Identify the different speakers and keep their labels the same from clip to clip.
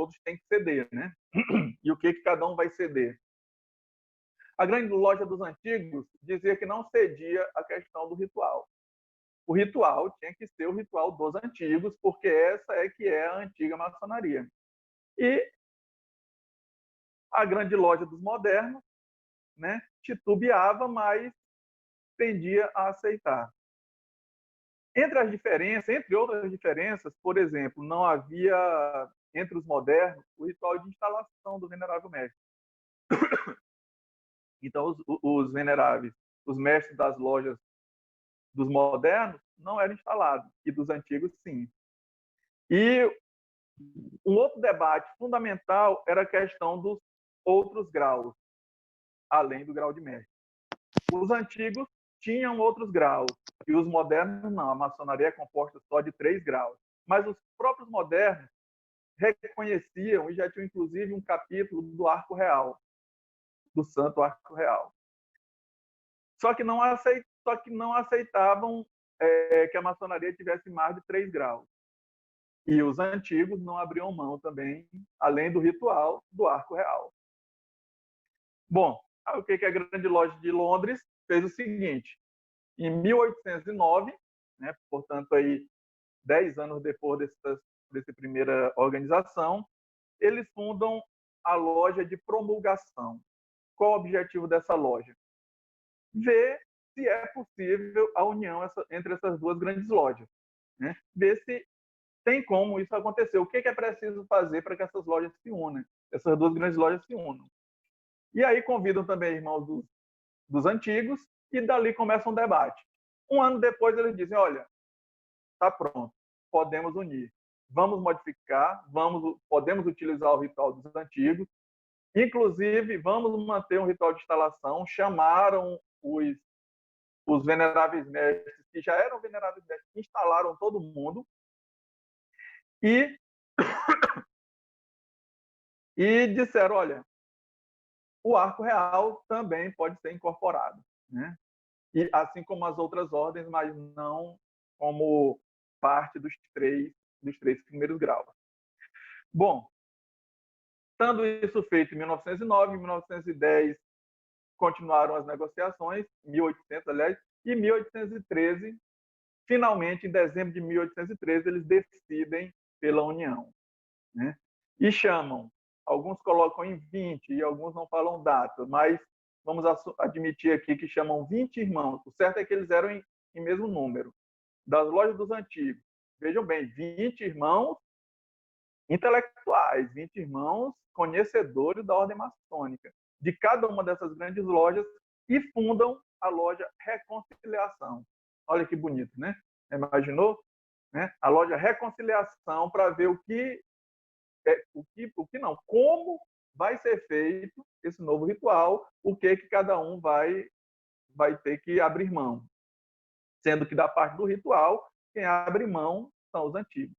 Speaker 1: todos têm que ceder, né? E o que cada um vai ceder? A grande loja dos antigos dizia que não cedia a questão do ritual. O ritual tinha que ser o ritual dos antigos, porque essa é que é a antiga maçonaria. E a grande loja dos modernos, né, titubeava, mas tendia a aceitar. Entre outras diferenças, por exemplo, não havia entre os modernos o ritual de instalação do venerável mestre. Então, os veneráveis, os mestres das lojas dos modernos, não eram instalados, e dos antigos, sim. E um outro debate fundamental era a questão dos outros graus, além do grau de mestre. Os antigos tinham outros graus, e os modernos não. A maçonaria é composta só de 3 graus. Mas os próprios modernos reconheciam, e já tinham inclusive um capítulo do Arco Real, do Santo Arco Real. Só que não aceitavam que a maçonaria tivesse mais de 3 graus. E os antigos não abriam mão também, além do ritual do Arco Real. Bom, o que a Grande Loja de Londres fez o seguinte: em 1809, né, portanto, aí, 10 anos depois dessa primeira organização, eles fundam a Loja de Promulgação. Qual o objetivo dessa loja? Ver se é possível a união entre essas duas grandes lojas. Né? Ver se tem como isso acontecer. O que é preciso fazer para que essas lojas se unam, essas duas grandes lojas se unam. E aí convidam também irmãos dos antigos, e dali começa um debate. Um ano depois eles dizem, olha, está pronto, podemos unir. Vamos modificar, podemos utilizar o ritual dos antigos, inclusive vamos manter um ritual de instalação. Chamaram os veneráveis mestres, que já eram veneráveis mestres, instalaram todo mundo, e disseram, olha, o Arco Real também pode ser incorporado, né? E assim como as outras ordens, mas não como parte dos três primeiros graus. Bom, estando isso feito em 1909, em 1910 continuaram as negociações, 1800, aliás, e em 1813, finalmente, em dezembro de 1813, eles decidem pela união, né? E chamam, alguns colocam em 20 e alguns não falam data, mas vamos admitir aqui que chamam 20 irmãos. O certo é que eles eram em mesmo número. Das lojas dos antigos. Vejam bem, 20 irmãos intelectuais, 20 irmãos conhecedores da ordem maçônica, de cada uma dessas grandes lojas, e fundam a loja Reconciliação. Olha que bonito, né? Imaginou? Né? A loja Reconciliação, para ver como vai ser feito esse novo ritual, o que cada um vai ter que abrir mão. Sendo que da parte do ritual, quem abre mão são os antigos.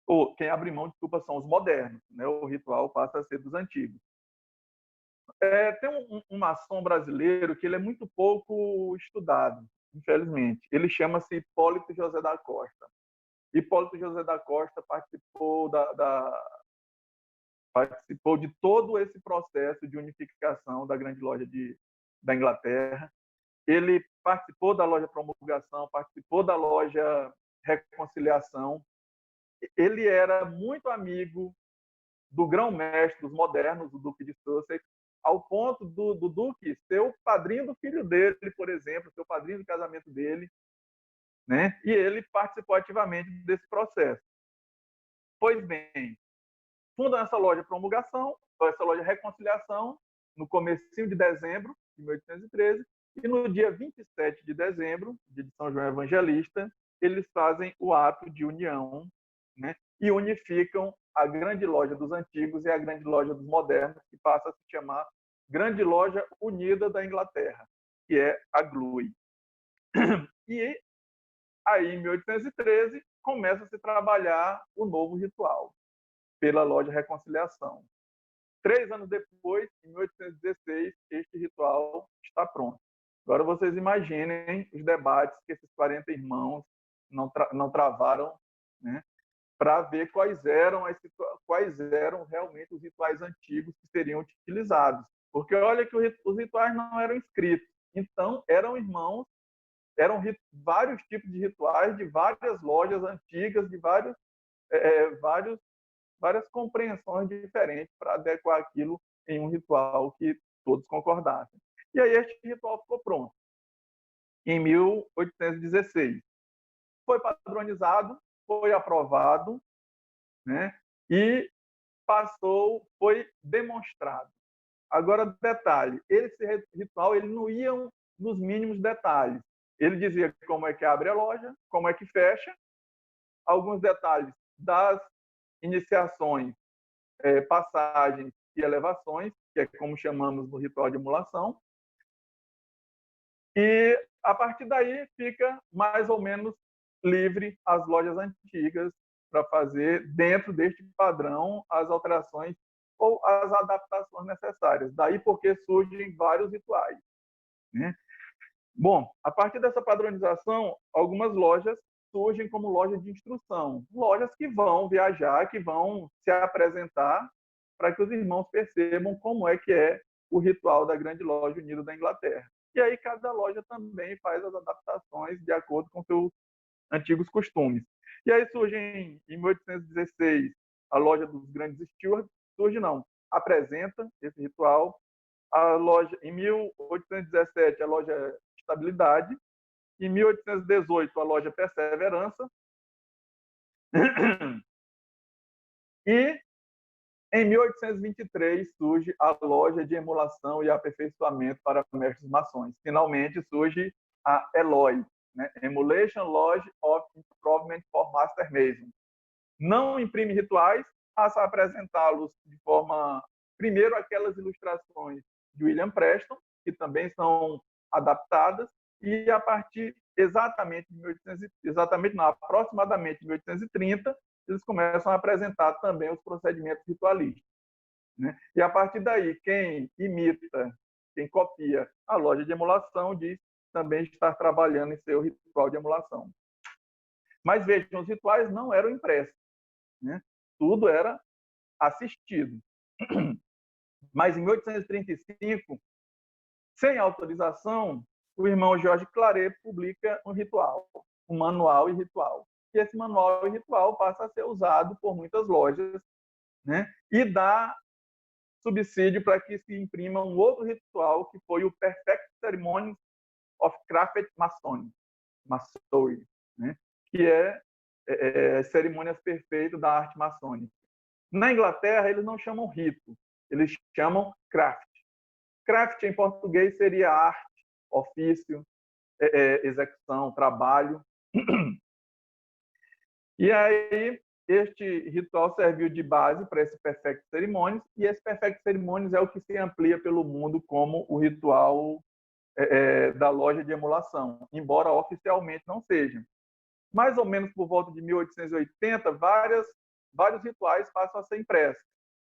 Speaker 1: Ou quem abre mão, desculpa, são os modernos. Né? O ritual passa a ser dos antigos. Tem um maçom brasileiro que ele é muito pouco estudado, infelizmente. Ele chama-se Hipólito José da Costa. Hipólito José da Costa participou participou de todo esse processo de unificação da Grande Loja da Inglaterra. Ele participou da Loja Promulgação, participou da Loja Reconciliação. Ele era muito amigo do grão-mestre dos modernos, o Duque de Sussex, ao ponto do Duque ser o padrinho do filho dele, por exemplo, ser o padrinho do casamento dele, né? E ele participou ativamente desse processo. Pois bem, fundam essa loja Promulgação, essa loja Reconciliação, no comecinho de dezembro de 1813, e no dia 27 de dezembro, dia de São João Evangelista, eles fazem o ato de união, né? E unificam a Grande Loja dos Antigos e a Grande Loja dos Modernos, que passa a se chamar Grande Loja Unida da Inglaterra, que é a GLUE. E aí, em 1813, começa a se trabalhar o novo ritual, pela Loja Reconciliação. 3 anos depois, em 1816, este ritual está pronto. Agora vocês imaginem os debates que esses 40 irmãos não travaram, né? para ver quais eram realmente os rituais antigos que seriam utilizados. Porque olha que os rituais não eram escritos. Então, eram vários tipos de rituais de várias lojas antigas, de várias compreensões diferentes para adequar aquilo em um ritual que todos concordassem. E aí este ritual ficou pronto, em 1816. Foi padronizado, foi aprovado, né? E foi demonstrado. Agora, detalhe, esse ritual ele não ia nos mínimos detalhes. Ele dizia como é que abre a loja, como é que fecha, alguns detalhes das iniciações, passagens e elevações, que é como chamamos no ritual de emulação. E, a partir daí, fica mais ou menos livre as lojas antigas para fazer, dentro deste padrão, as alterações ou as adaptações necessárias. Daí porque surgem vários rituais, né? Bom, a partir dessa padronização, algumas lojas surgem como lojas de instrução, lojas que vão viajar, que vão se apresentar para que os irmãos percebam como é que é o ritual da Grande Loja Unida da Inglaterra. E aí cada loja também faz as adaptações de acordo com seus antigos costumes. E aí surge em 1816 a loja dos grandes stewards, apresenta esse ritual. A loja, em 1817, a loja Estabilidade. Em 1818, a loja Perseverança. E em 1823 surge a loja de emulação e aperfeiçoamento para mestres maçons. Finalmente surge a ELOI, né? Emulation Lodge of Improvement for Master Mason. Não imprime rituais, passa a apresentá-los de forma... Primeiro, aquelas ilustrações de William Preston, que também são adaptadas, e a partir aproximadamente de 1830, eles começam a apresentar também os procedimentos ritualísticos, né? E a partir daí, quem imita, quem copia a loja de emulação, diz também estar trabalhando em seu ritual de emulação. Mas vejam, os rituais não eram impressos, né? Tudo era assistido. Mas em 1835, sem autorização, o irmão Jorge Claret publica um ritual, um manual e ritual. E esse manual e ritual passa a ser usado por muitas lojas, né? E dá subsídio para que se imprima um outro ritual, que foi o Perfect Ceremonies of Crafted Masonry, né? Que é cerimônias perfeitas da arte maçônica. Na Inglaterra, eles não chamam rito, eles chamam craft. Craft, em português, seria arte, ofício, execução, trabalho. E aí, este ritual serviu de base para esse Perfect Ceremonies, e esse Perfect Ceremonies é o que se amplia pelo mundo como o ritual da loja de emulação, embora oficialmente não seja. Mais ou menos por volta de 1880, vários rituais passam a ser impressos,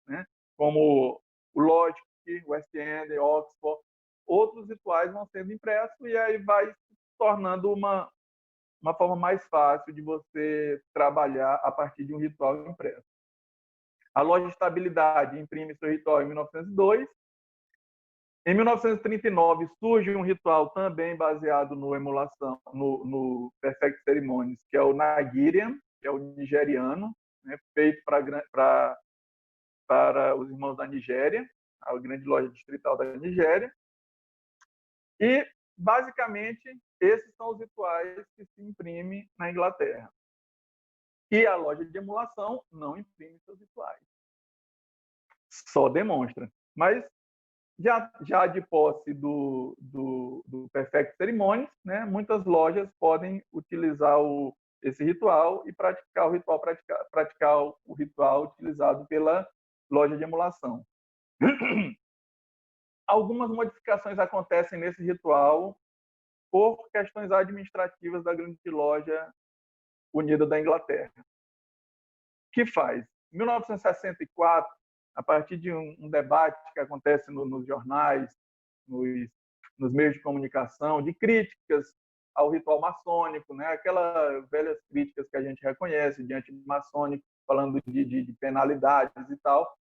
Speaker 1: né? Como o Logic, West End, Oxford. Outros rituais vão sendo impressos e aí vai se tornando uma forma mais fácil de você trabalhar a partir de um ritual impresso. A loja de Estabilidade imprime seu ritual em 1902. Em 1939 surge um ritual também baseado no emulação, no Perfect Ceremonies, que é o Nigerian, que é o nigeriano, né, feito para os irmãos da Nigéria, a grande loja distrital da Nigéria. E, basicamente, esses são os rituais que se imprimem na Inglaterra. E a loja de emulação não imprime seus rituais. Só demonstra. Mas, já de posse do Perfect Ceremonies, né, muitas lojas podem utilizar esse ritual e praticar o ritual utilizado pela loja de emulação. Algumas modificações acontecem nesse ritual por questões administrativas da Grande Loja Unida da Inglaterra. Que faz? Em 1964, a partir de um debate que acontece nos jornais, nos meios de comunicação, de críticas ao ritual maçônico, né? Aquelas velhas críticas que a gente reconhece de antimaçônico, falando de penalidades e tal.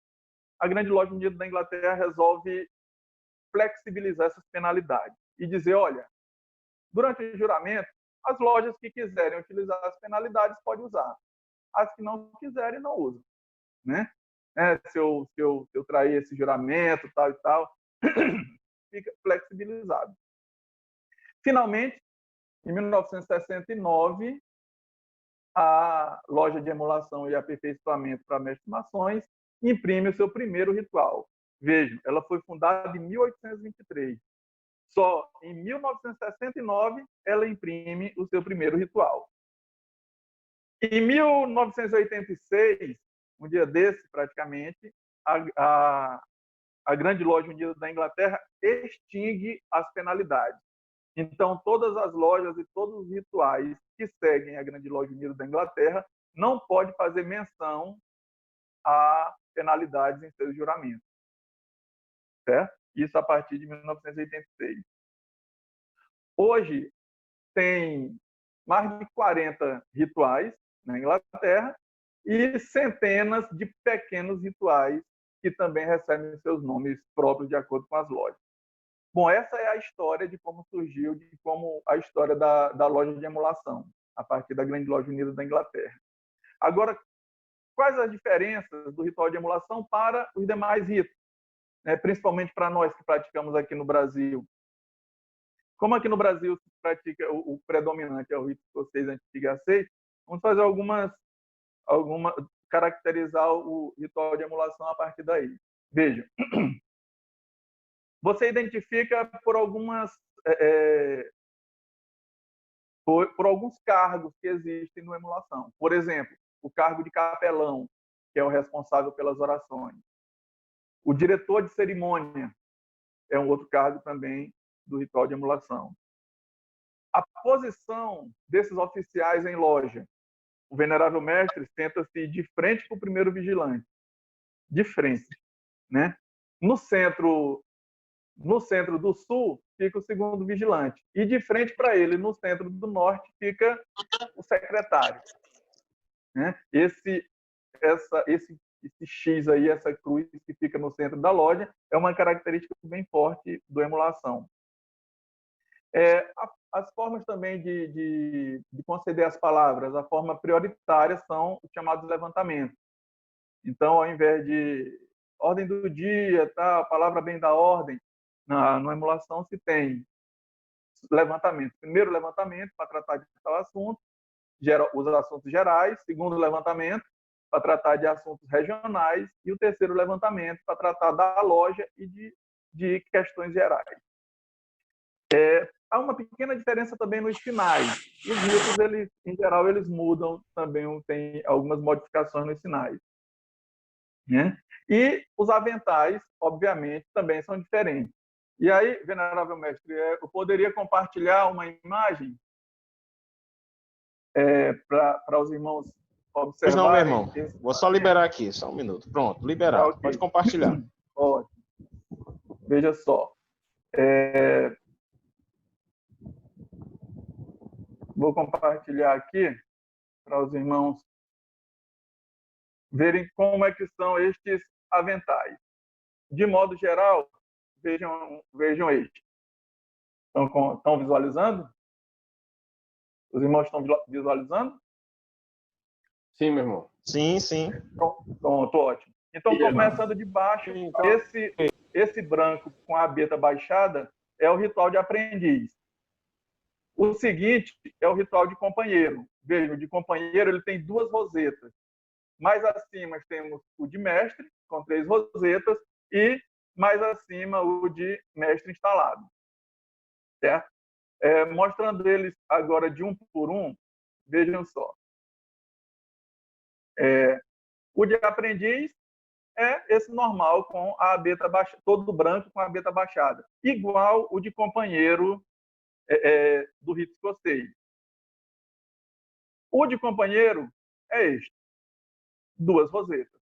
Speaker 1: A Grande Loja Unida da Inglaterra resolve flexibilizar essas penalidades e dizer, olha, durante o juramento, as lojas que quiserem utilizar as penalidades podem usar. As que não quiserem, não usam. Né? Se eu trair esse juramento, tal e tal, fica flexibilizado. Finalmente, em 1969, a loja de emulação e aperfeiçoamento para mestres maçons imprime o seu primeiro ritual. Vejam, ela foi fundada em 1823. Só em 1969 ela imprime o seu primeiro ritual. Em 1986, um dia desse praticamente, a Grande Loja Unida da Inglaterra extingue as penalidades. Então, todas as lojas e todos os rituais que seguem a Grande Loja Unida da Inglaterra não pode fazer menção a penalidades em seus juramentos. Certo? Isso a partir de 1986. Hoje, tem mais de 40 rituais na Inglaterra e centenas de pequenos rituais que também recebem seus nomes próprios de acordo com as lojas. Bom, essa é a história de como surgiu, de como a história da loja de emulação, a partir da Grande Loja Unida da Inglaterra. Agora, quais as diferenças do ritual de emulação para os demais ritos, né? Principalmente para nós que praticamos aqui no Brasil? Como aqui no Brasil se pratica o predominante é o rito escocês antigo aceito, vamos fazer caracterizar o ritual de emulação a partir daí. Veja, você identifica por alguns cargos que existem no emulação. Por exemplo, o cargo de capelão, que é o responsável pelas orações. O diretor de cerimônia é um outro cargo também do ritual de emulação. A posição desses oficiais em loja. O venerável mestre senta-se de frente para o primeiro vigilante. De frente. Né? No centro do sul, fica o segundo vigilante. E de frente para ele, no centro do norte, fica o secretário. Né? Esse X aí, essa cruz que fica no centro da loja, é uma característica bem forte do emulação. As formas também de conceder as palavras, a forma prioritária são os chamados levantamentos. Então, ao invés de ordem do dia, tá, a palavra bem da ordem, na emulação se tem levantamento. Primeiro levantamento para tratar de tal assunto, os assuntos gerais. Segundo levantamento para tratar de assuntos regionais. E o terceiro levantamento para tratar da loja e de questões gerais. Há uma pequena diferença também nos sinais. Os ritos, em geral, eles mudam também, tem algumas modificações nos sinais. Né? E os aventais, obviamente, também são diferentes. E aí, venerável mestre, eu poderia compartilhar uma imagem para os irmãos observarem?
Speaker 2: Pois não, meu irmão. Vou só liberar aqui, só um minuto. Pronto, liberado. Okay. Pode compartilhar.
Speaker 1: Ótimo. Veja só. Vou compartilhar aqui para os irmãos verem como é que são estes aventais. De modo geral, vejam este. Estão visualizando? Os irmãos estão visualizando?
Speaker 3: Sim, meu irmão.
Speaker 2: Sim, sim.
Speaker 1: Pronto, ótimo. Então, começando de baixo, esse branco com a abeta baixada é o ritual de aprendiz. O seguinte é o ritual de companheiro. Veja, o de companheiro ele tem 2 rosetas. Mais acima temos o de mestre, com 3 rosetas, e mais acima o de mestre instalado. Certo? Mostrando eles agora de um por um, vejam só. O de aprendiz é esse normal, com a abeta baixada, todo branco com a abeta baixada. Igual o de companheiro do rito escocês. O de companheiro é este. 2 rosetas.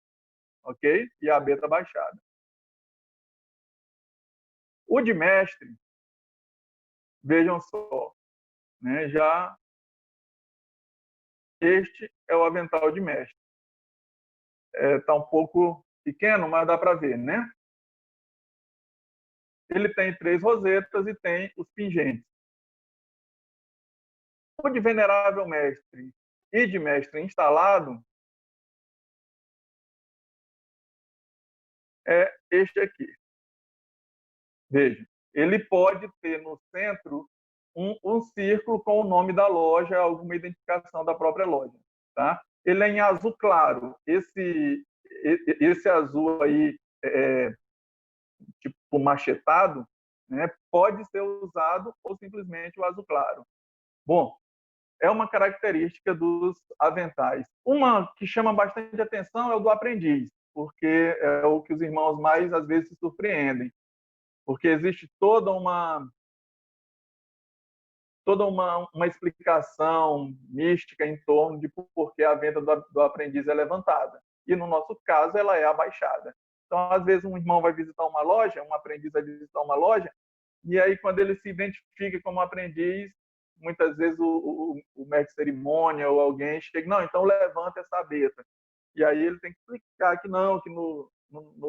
Speaker 1: Ok? E a abeta baixada. O de mestre, vejam só. né? Já este é o avental de mestre. Está um pouco pequeno, mas dá para ver, né? Ele tem 3 rosetas e tem os pingentes. O de venerável mestre e de mestre instalado é este aqui. Veja, ele pode ter no centro um círculo com o nome da loja, alguma identificação da própria loja. Tá? Ele é em azul claro. Esse azul aí, tipo machetado, né, pode ser usado ou simplesmente o azul claro. Bom, é uma característica dos aventais. Uma que chama bastante atenção é o do aprendiz, porque é o que os irmãos mais, às vezes, se surpreendem. Porque existe toda uma explicação mística em torno de por que a venda do aprendiz é levantada. E, no nosso caso, ela é abaixada. Então, às vezes, um irmão vai visitar uma loja, um aprendiz vai visitar uma loja, e aí, quando ele se identifica como aprendiz, muitas vezes o mestre de cerimônia ou alguém chega, não, então levanta essa abeta. E aí ele tem que explicar que não, que no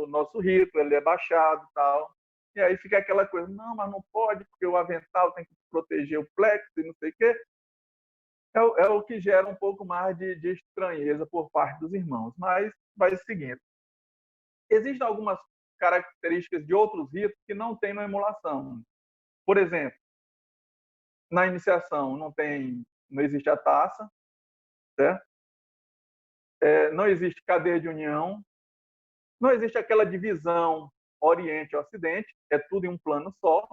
Speaker 1: nosso rito ele é baixado e tal. E aí fica aquela coisa, não, mas não pode, porque o avental tem que proteger o plexo e não sei o quê. É o que gera um pouco mais de estranheza por parte dos irmãos. Mas vai seguindo. Existem algumas características de outros ritos que não tem na emulação. Por exemplo, na iniciação não existe a taça, certo? Não existe cadeia de união, não existe aquela divisão Oriente-Ocidente, é tudo em um plano só,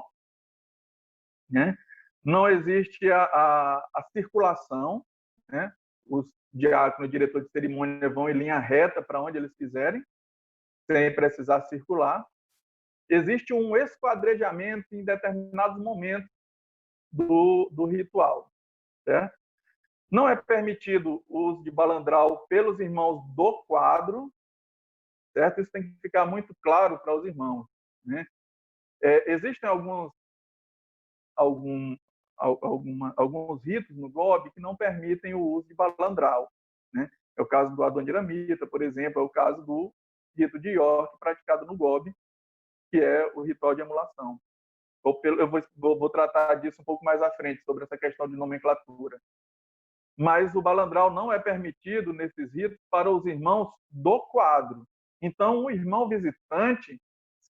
Speaker 1: né? Não existe a circulação, né? Os diáconos, diretor de cerimônia vão em linha reta para onde eles quiserem, sem precisar circular. Existe um esquadrejamento em determinados momentos do ritual, certo? Não é permitido o uso de balandral pelos irmãos do quadro, certo? Isso tem que ficar muito claro para os irmãos, né? Existem alguns ritos no GOB que não permitem o uso de balandral, né? É o caso do Adoniramita, por exemplo, é o caso do rito de York praticado no GOB, que é o ritual de emulação. Eu vou tratar disso um pouco mais à frente, sobre essa questão de nomenclatura. Mas o balandral não é permitido nesses ritos para os irmãos do quadro. Então, o irmão visitante,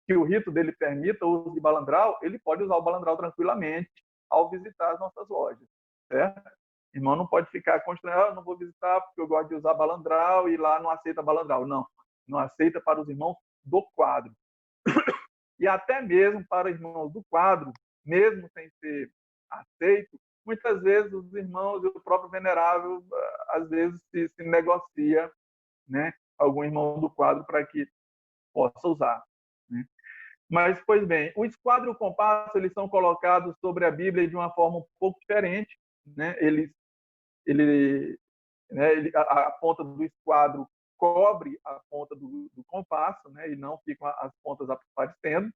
Speaker 1: que o rito dele permita o uso de balandral, ele pode usar o balandral tranquilamente ao visitar as nossas lojas, certo? O irmão não pode ficar constrangido, eu não vou visitar porque eu gosto de usar balandral e lá não aceita balandral. Não, não aceita para os irmãos do quadro. E até mesmo para os irmãos do quadro, mesmo sem ser aceito, muitas vezes os irmãos e o próprio venerável, às vezes, se negocia, né, algum irmão do quadro para que possa usar, né? Mas, pois bem, o esquadro e o compasso, eles são colocados sobre a Bíblia de uma forma um pouco diferente, né? A ponta do esquadro cobre a ponta do compasso, né? E não ficam as pontas aparecendo.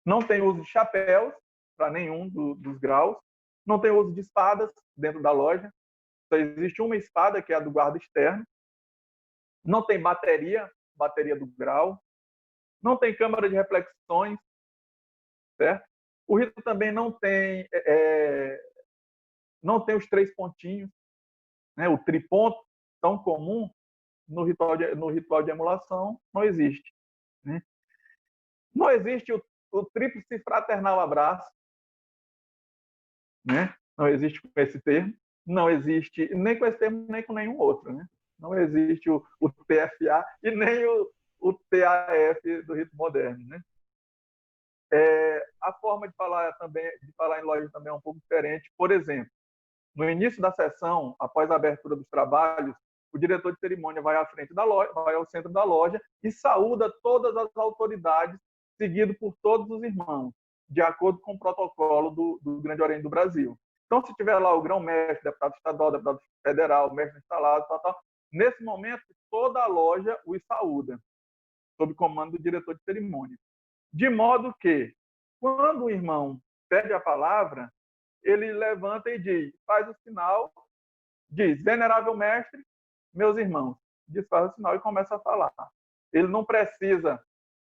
Speaker 1: Não tem uso de chapéus para nenhum dos graus. Não tem uso de espadas dentro da loja. Só existe uma espada, que é a do guarda externo. Não tem bateria do grau. Não tem câmara de reflexões, certo? O rito também não tem os 3 pontinhos, né? O triponto tão comum no ritual de emulação não existe, né? Não existe o tríplice fraternal abraço, né? Não existe com esse termo, não existe nem com esse termo nem com nenhum outro, né? Não existe o TFA e nem o TAF do rito moderno, né? A forma de falar em loja também é um pouco diferente. Por exemplo, no início da sessão, após a abertura dos trabalhos, o diretor de cerimônia vai à frente da loja, vai ao centro da loja e saúda todas as autoridades, seguido por todos os irmãos, de acordo com o protocolo do Grande Oriente do Brasil. Então, se tiver lá o grão-mestre, deputado estadual, deputado federal, mestre instalado, nesse momento, toda a loja os saúda, sob comando do diretor de cerimônia. De modo que, quando o irmão pede a palavra, ele levanta e diz, faz o sinal, diz, venerável mestre, meus irmãos, diz, faz o sinal e começa a falar. Ele não precisa,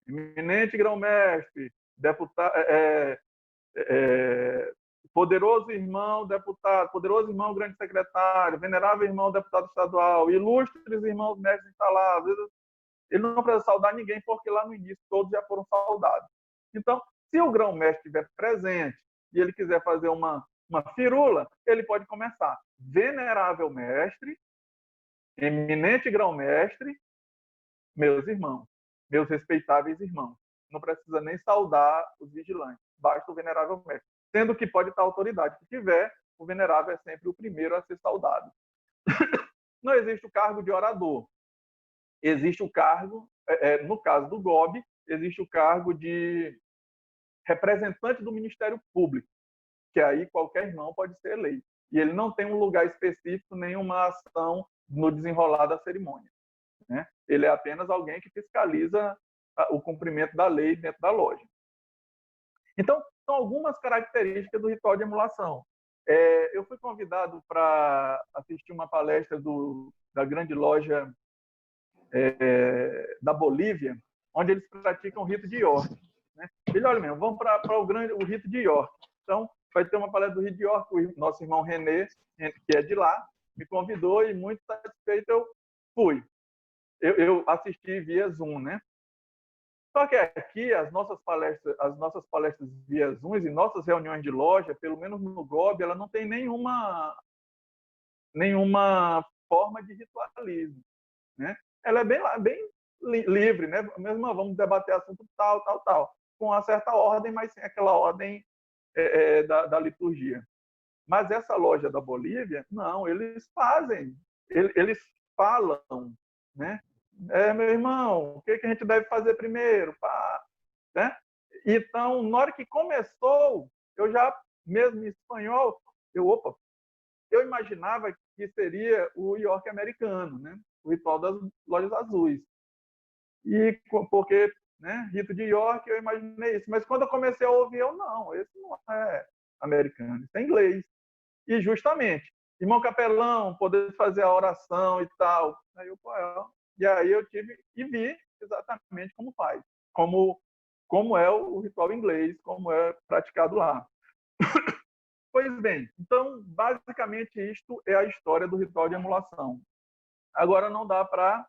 Speaker 1: eminente grão-mestre, deputado, poderoso irmão deputado, poderoso irmão grande secretário, venerável irmão deputado estadual, ilustres irmãos mestres instalados. Ele não precisa saudar ninguém, porque lá no início todos já foram saudados. Então, se o grão-mestre estiver presente e ele quiser fazer uma firula, ele pode começar. Venerável mestre, eminente grão-mestre, meus irmãos, meus respeitáveis irmãos. Não precisa nem saudar os vigilantes, basta o venerável mestre. Sendo que pode estar a autoridade que tiver, o venerável é sempre o primeiro a ser saudado. Não existe o cargo de orador. Existe o cargo, no caso do GOB, existe o cargo de representante do Ministério Público, que aí qualquer irmão pode ser eleito. E ele não tem um lugar específico, nenhuma ação no desenrolar da cerimônia, né? Ele é apenas alguém que fiscaliza o cumprimento da lei dentro da loja. Então, são algumas características do ritual de emulação. Eu fui convidado para assistir uma palestra da grande loja da Bolívia, onde eles praticam o rito de York, né? Ele, olha mesmo, vamos para o rito de York. Então, vai ter uma palestra do rito de York, o nosso irmão René, que é de lá, me convidou e muito satisfeito eu fui. Eu assisti via Zoom, né? Só que aqui as nossas palestras via Zoom e nossas reuniões de loja, pelo menos no GOB, ela não tem nenhuma forma de ritualismo, né? Ela é bem livre, né? Mesmo vamos debater assunto tal, com uma certa ordem, mas sem aquela ordem da liturgia. Mas essa loja da Bolívia, não, eles fazem, eles falam, né? Meu irmão, o que a gente deve fazer primeiro? Né? Então, na hora que começou, eu já, mesmo em espanhol, eu imaginava que seria o York americano, né? O ritual das lojas azuis. E porque, né, rito de York, eu imaginei isso. Mas quando eu comecei a ouvir, não, esse não é americano, isso é inglês. E justamente, irmão capelão, poder fazer a oração e tal. E aí eu tive e vi exatamente como faz, como é o ritual inglês, como é praticado lá. Pois bem, então, basicamente, isto é a história do ritual de emulação. Agora, não dá para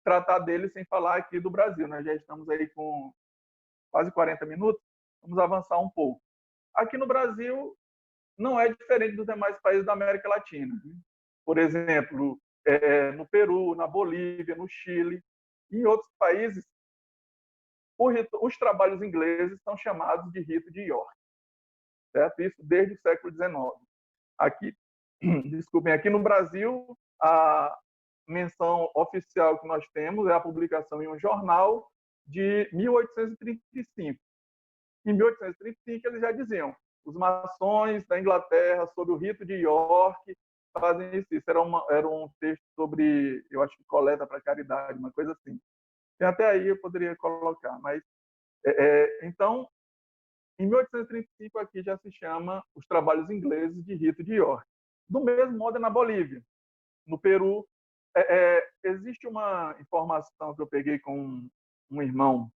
Speaker 1: tratar dele sem falar aqui do Brasil. Nós já estamos aí com quase 40 minutos, vamos avançar um pouco. Aqui no Brasil, não é diferente dos demais países da América Latina. Por exemplo, no Peru, na Bolívia, no Chile e em outros países, os trabalhos ingleses são chamados de rito de York. Certo? Isso desde o século XIX. Aqui no Brasil, a menção oficial que nós temos é a publicação em um jornal de 1835. Em 1835, eles já diziam: os maçons da Inglaterra, sob o rito de York, fazem isso. Isso era um texto sobre, eu acho que coleta para caridade, uma coisa assim. E até aí eu poderia colocar, mas então, em 1835 aqui já se chama os trabalhos ingleses de rito de York. Do mesmo modo é na Bolívia, no Peru. Existe uma informação que eu peguei com um irmão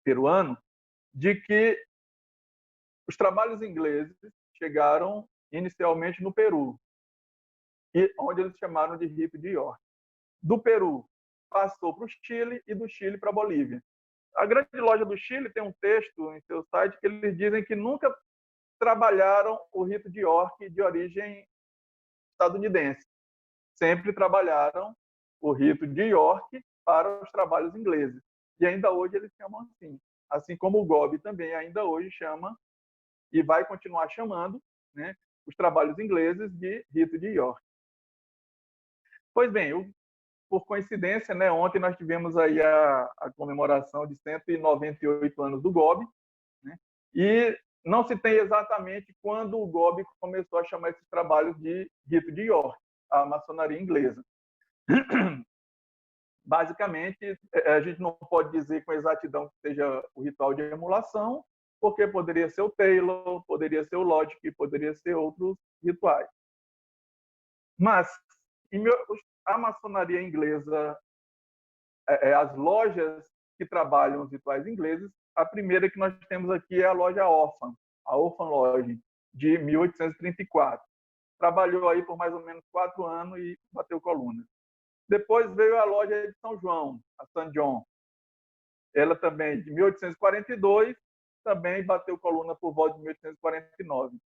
Speaker 1: peruano de que os trabalhos ingleses chegaram inicialmente no Peru, onde eles chamaram de rito de York. Do Peru passou para o Chile e do Chile para a Bolívia. A grande loja do Chile tem um texto em seu site que eles dizem que nunca trabalharam o rito de York de origem estadunidense. Sempre trabalharam o rito de York para os trabalhos ingleses. E ainda hoje eles chamam assim. Assim como o GOB também ainda hoje chama e vai continuar chamando, né, os trabalhos ingleses de rito de York. Pois bem, por coincidência, né, ontem nós tivemos aí a comemoração de 198 anos do GOB, né, e não se tem exatamente quando o GOB começou a chamar esses trabalhos de rito de York, a maçonaria inglesa. Basicamente, a gente não pode dizer com exatidão que seja o ritual de emulação, porque poderia ser o Taylor, poderia ser o Logic, poderia ser outros rituais. Mas a maçonaria inglesa, as lojas que trabalham os rituais ingleses, a primeira que nós temos aqui é a loja Orphan, a Orphan Lodge, de 1834. Trabalhou aí por mais ou menos 4 anos e bateu coluna. Depois veio a loja de São João, a St. John. Ela também, de 1842, também bateu coluna por volta de 1849.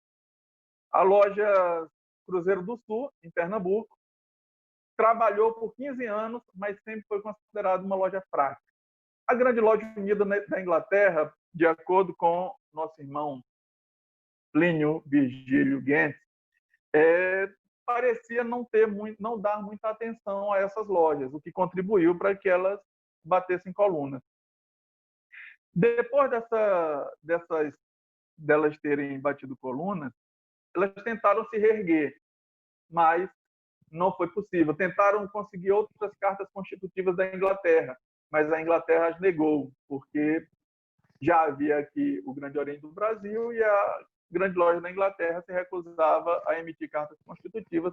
Speaker 1: A loja Cruzeiro do Sul, em Pernambuco, trabalhou por 15 anos, mas sempre foi considerada uma loja fraca. A Grande Loja Unida da Inglaterra, de acordo com nosso irmão Plínio Virgílio Gentz, parecia não dar muita atenção a essas lojas, o que contribuiu para que elas batessem coluna. Depois delas terem batido coluna, elas tentaram se reerguer, mas não foi possível. Tentaram conseguir outras cartas constitutivas da Inglaterra, mas a Inglaterra as negou, porque já havia aqui o Grande Oriente do Brasil e a Grande Loja da Inglaterra se recusava a emitir cartas constitutivas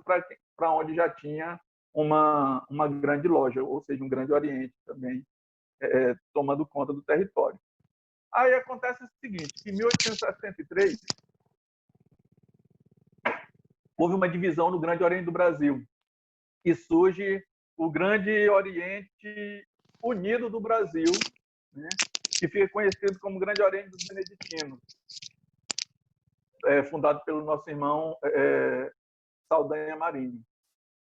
Speaker 1: para onde já tinha uma grande loja, ou seja, um Grande Oriente também, tomando conta do território. Aí acontece o seguinte, em 1863, houve uma divisão no Grande Oriente do Brasil, e surge o Grande Oriente Unido do Brasil, né, que fica conhecido como Grande Oriente dos Beneditinos, fundado pelo nosso irmão Saldanha Marinho.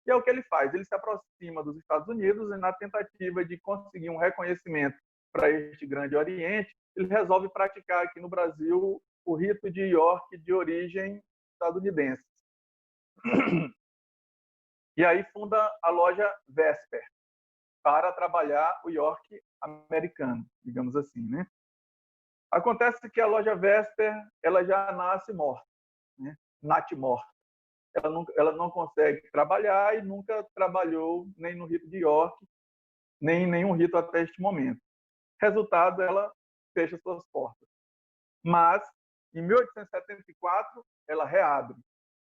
Speaker 1: E é o que ele faz, ele se aproxima dos Estados Unidos e, na tentativa de conseguir um reconhecimento para este Grande Oriente, ele resolve praticar aqui no Brasil o rito de York de origem estadunidense. E aí funda a loja Vesper para trabalhar o York americano, digamos assim, né? Acontece que a loja Vesper, ela já nasce morta, né? Natimorta. Ela não consegue trabalhar e nunca trabalhou nem no rito de York, nem em nenhum rito até este momento. Resultado, ela fecha suas portas. Mas, em 1874, ela reabre,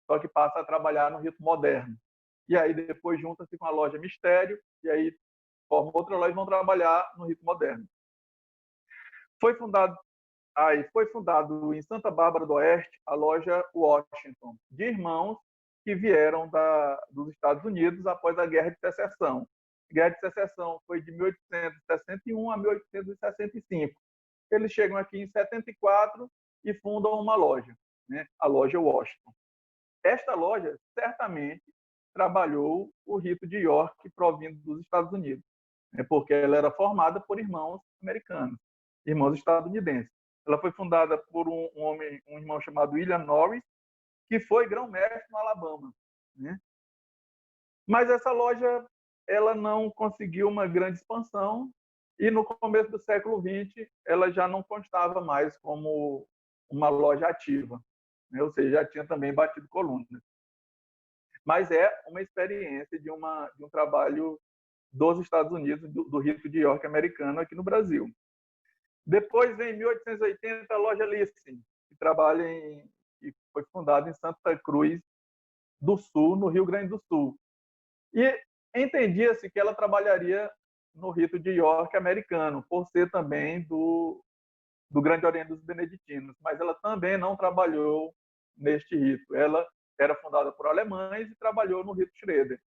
Speaker 1: só que passa a trabalhar no rito moderno. E aí depois junta-se com a loja Mistério, e aí forma outra loja e vão trabalhar no rito moderno. Foi fundado em Santa Bárbara do Oeste a loja Washington, de irmãos que vieram dos Estados Unidos após a Guerra de Secessão. A Guerra de Secessão foi de 1861 a 1865. Eles chegam aqui em 74 e fundam uma loja, né? A loja Washington. Esta loja certamente trabalhou o rito de York provindo dos Estados Unidos, né? Porque ela era formada por irmãos americanos, irmãos estadunidenses. Ela foi fundada por um irmão chamado William Norris, que foi grão-mestre no Alabama, né? Mas essa loja ela não conseguiu uma grande expansão e no começo do século XX ela já não constava mais como uma loja ativa, né? Ou seja, já tinha também batido coluna. Mas é uma experiência de um trabalho dos Estados Unidos, do rito de York americano aqui no Brasil. Depois vem, em 1880, a loja Lissing, que foi fundada em Santa Cruz do Sul, no Rio Grande do Sul. E entendia-se que ela trabalharia no rito de York americano, por ser também do Grande Oriente dos Beneditinos, mas ela também não trabalhou neste rito. Ela era fundada por alemães e trabalhou no rito Schroeder.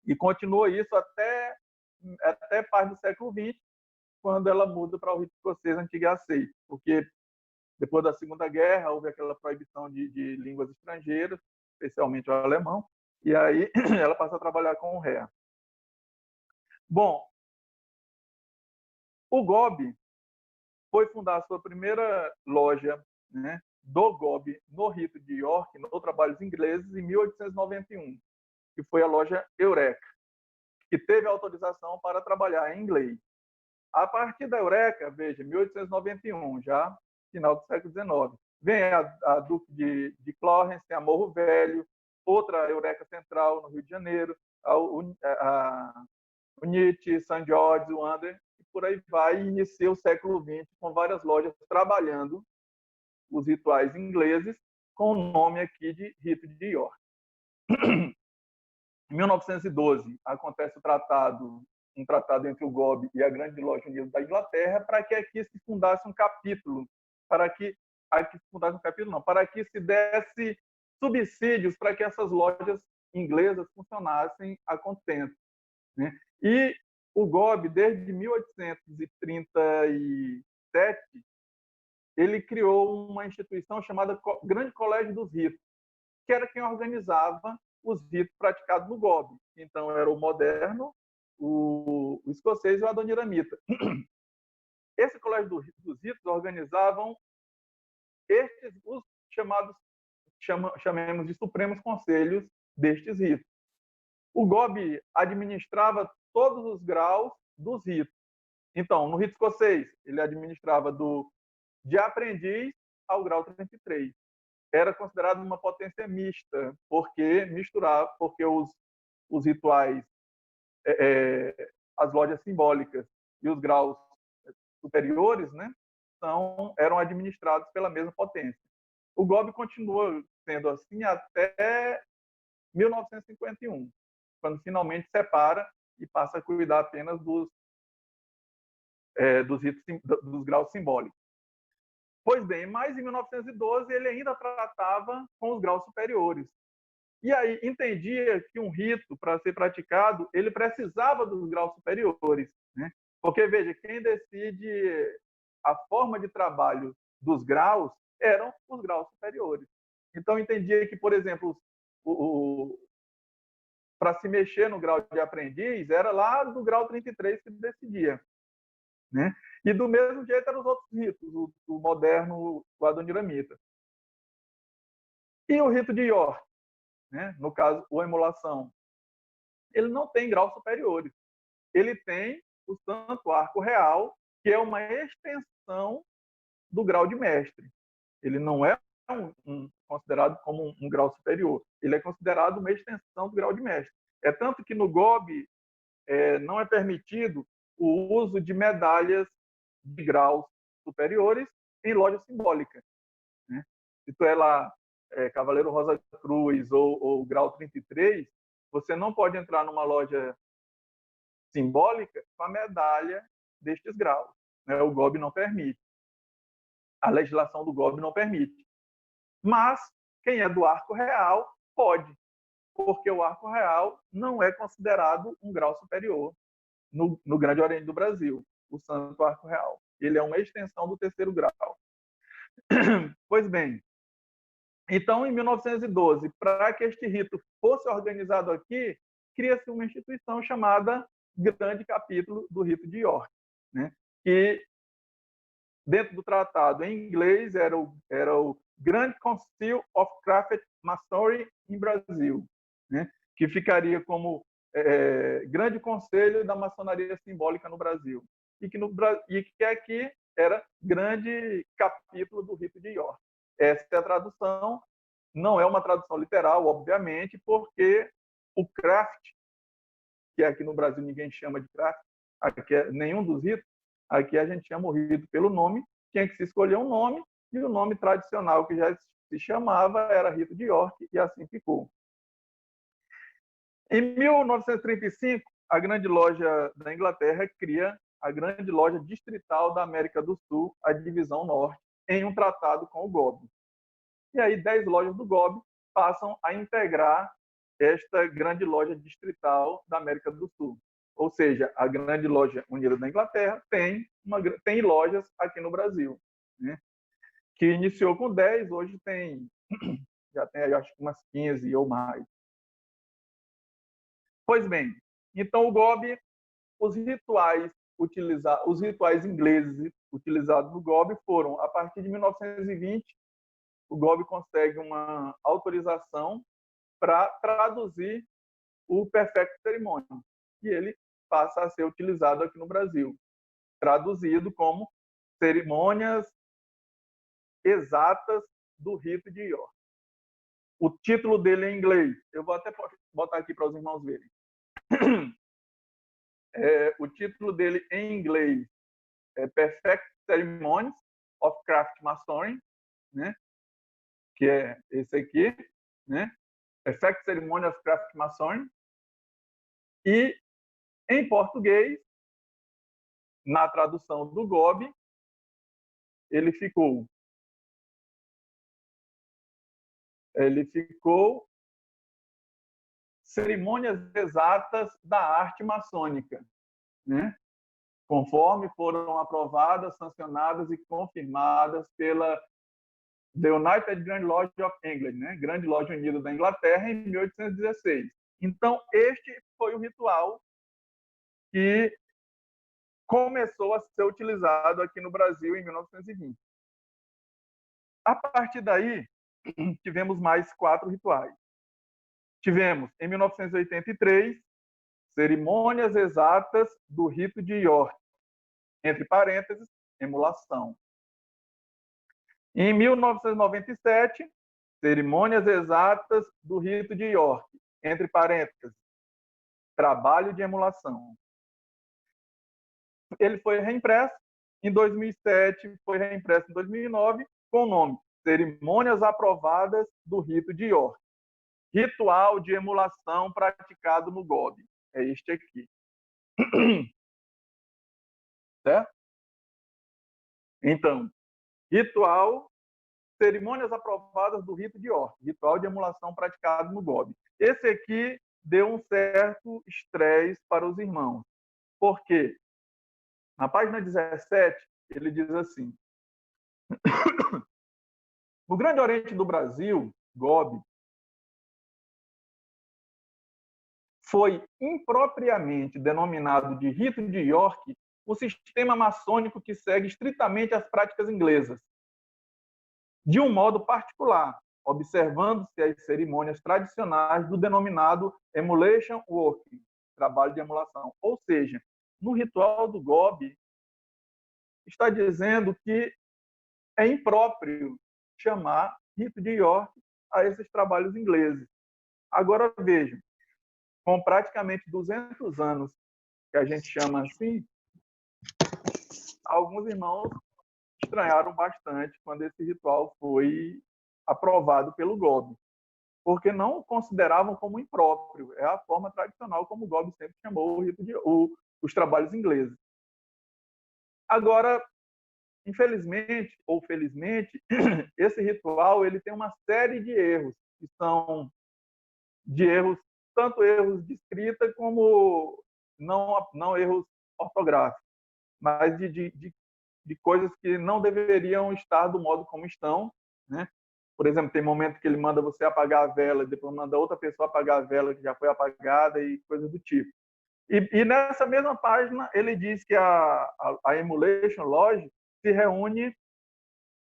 Speaker 1: E continuou isso até parte do século XX, quando ela muda para o rito escocês antigo e aceito, porque depois da Segunda Guerra houve aquela proibição de línguas estrangeiras, especialmente o alemão, e aí ela passa a trabalhar com o Rea. Bom, o GOB foi fundar a sua primeira loja, né, do GOB no rito de York, no Trabalhos Ingleses, em 1891, que foi a loja Eureka, que teve autorização para trabalhar em inglês. A partir da Eureka, veja, 1891, já final do século XIX, vem a Duque de Clarence, a Morro Velho, outra Eureka Central no Rio de Janeiro, a Unity, St. George, Wander, e por aí vai, e inicia o século XX com várias lojas trabalhando os rituais ingleses com o nome aqui de Rito de York. Em 1912, acontece um tratado entre o GOB e a Grande Loja Unida da Inglaterra para que aqui se fundasse um capítulo, para que se desse subsídios para que essas lojas inglesas funcionassem a contento, né? E o GOB, desde 1837, ele criou uma instituição chamada Grande Colégio dos Ritos, que era quem organizava os ritos praticados no GOB. Então, era o moderno, o escocês e o adoniramita. Esse Colégio dos Ritos organizavam os chamados, chamemos de Supremos Conselhos destes ritos. O GOB administrava todos os graus dos ritos. Então, no rito escocês, ele administrava de aprendiz ao grau 33. Era considerado uma potência mista, porque os rituais, as lojas simbólicas e os graus superiores, né, eram administrados pela mesma potência. O GOB continua sendo assim até 1951, quando finalmente separa e passa a cuidar apenas dos ritos, dos graus simbólicos. Pois bem, mas em 1912 ele ainda tratava com os graus superiores. E aí entendia que um rito, para ser praticado, ele precisava dos graus superiores, né? Porque, veja, quem decide a forma de trabalho dos graus eram os graus superiores. Então, entendia que, por exemplo, para se mexer no grau de aprendiz, era lá do grau 33 que decidia, né? E do mesmo jeito eram os outros ritos, o moderno, o adoniramita. E o rito de York, né? No caso, a emulação, ele não tem graus superiores. Ele tem o Santo Arco Real, que é uma extensão do grau de mestre. Ele não é considerado como um grau superior. Ele é considerado uma extensão do grau de mestre. É tanto que no GOB não é permitido o uso de medalhas de graus superiores em loja simbólica, né? Se tu é lá Cavaleiro Rosa Cruz ou grau 33, você não pode entrar numa loja simbólica com a medalha destes graus, né? O GOB não permite. A legislação do GOB não permite. Mas quem é do Arco Real pode, porque o Arco Real não é considerado um grau superior no Grande Oriente do Brasil, o Santo Arco Real. Ele é uma extensão do terceiro grau. Pois bem, então, em 1912, para que este rito fosse organizado aqui, cria-se uma instituição chamada Grande Capítulo do Rito de York, né? Que, dentro do tratado em inglês, era o Grand Council of Craft Masonry in Brasil, né? Que ficaria como Grande Conselho da Maçonaria Simbólica no Brasil, e que aqui era Grande Capítulo do Rito de York. Essa é a tradução. Não é uma tradução literal, obviamente, porque o craft, que aqui no Brasil ninguém chama de craft, aqui nenhum dos ritos, aqui a gente chama o rito pelo nome, tinha que se escolher um nome, e o nome tradicional que já se chamava era Rito de York, e assim ficou. Em 1935, a Grande Loja da Inglaterra cria a Grande Loja Distrital da América do Sul, a Divisão Norte, em um tratado com o GOB. E aí 10 lojas do GOB passam a integrar esta Grande Loja Distrital da América do Sul. Ou seja, a Grande Loja Unida da Inglaterra tem lojas aqui no Brasil, né? Que iniciou com 10, hoje já tem acho que umas 15 ou mais. Pois bem, então o GOB, os rituais ingleses utilizados no GOB foram, a partir de 1920, o GOB consegue uma autorização para traduzir o Perfect Ceremony, e ele passa a ser utilizado aqui no Brasil, traduzido como cerimônias exatas do Rito de York. O título dele em inglês, eu vou até botar aqui para os irmãos verem. O título dele em inglês é Perfect Ceremonies of Craft Masonry, né? Que é esse aqui, né? Effect Ceremony of Craft Masonry. E, em português, na tradução do GOB, ele ficou Cerimônias Exatas da Arte Maçônica, né? Conforme foram aprovadas, sancionadas e confirmadas pela The United Grand Lodge of England, né? Grande Loja Unida da Inglaterra, em 1816. Então, este foi o ritual que começou a ser utilizado aqui no Brasil em 1920. A partir daí, tivemos mais 4 rituais. Tivemos, em 1983, Cerimônias Exatas do Rito de York, entre parênteses, emulação. Em 1997, Cerimônias Exatas do Rito de York, entre parênteses, trabalho de emulação. Ele foi reimpresso em 2007, foi reimpresso em 2009, com o nome Cerimônias Aprovadas do Rito de York. Ritual de emulação praticado no GOB. É este aqui. Certo? Então, ritual, cerimônias aprovadas do Rito de York. Ritual de emulação praticado no GOB. Esse aqui deu um certo estresse para os irmãos. Por quê? Na página 17, ele diz assim: no Grande Oriente do Brasil, GOB, foi impropriamente denominado de Rito de York o sistema maçônico que segue estritamente as práticas inglesas, de um modo particular, observando-se as cerimônias tradicionais do denominado emulation working, trabalho de emulação. Ou seja, no ritual do GOB, está dizendo que é impróprio chamar Rito de York a esses trabalhos ingleses. Agora, vejam, com praticamente 200 anos, que a gente chama assim, alguns irmãos estranharam bastante quando esse ritual foi aprovado pelo GOB, porque não o consideravam como impróprio. É a forma tradicional como o GOB sempre chamou os trabalhos ingleses. Agora, infelizmente ou felizmente, esse ritual ele tem uma série de erros, que são de erros, tanto erros de escrita como não erros ortográficos, mas de coisas que não deveriam estar do modo como estão, né? Por exemplo, tem momento que ele manda você apagar a vela, depois manda outra pessoa apagar a vela que já foi apagada e coisas do tipo. E nessa mesma página, ele diz que a Emulation Lodge se reúne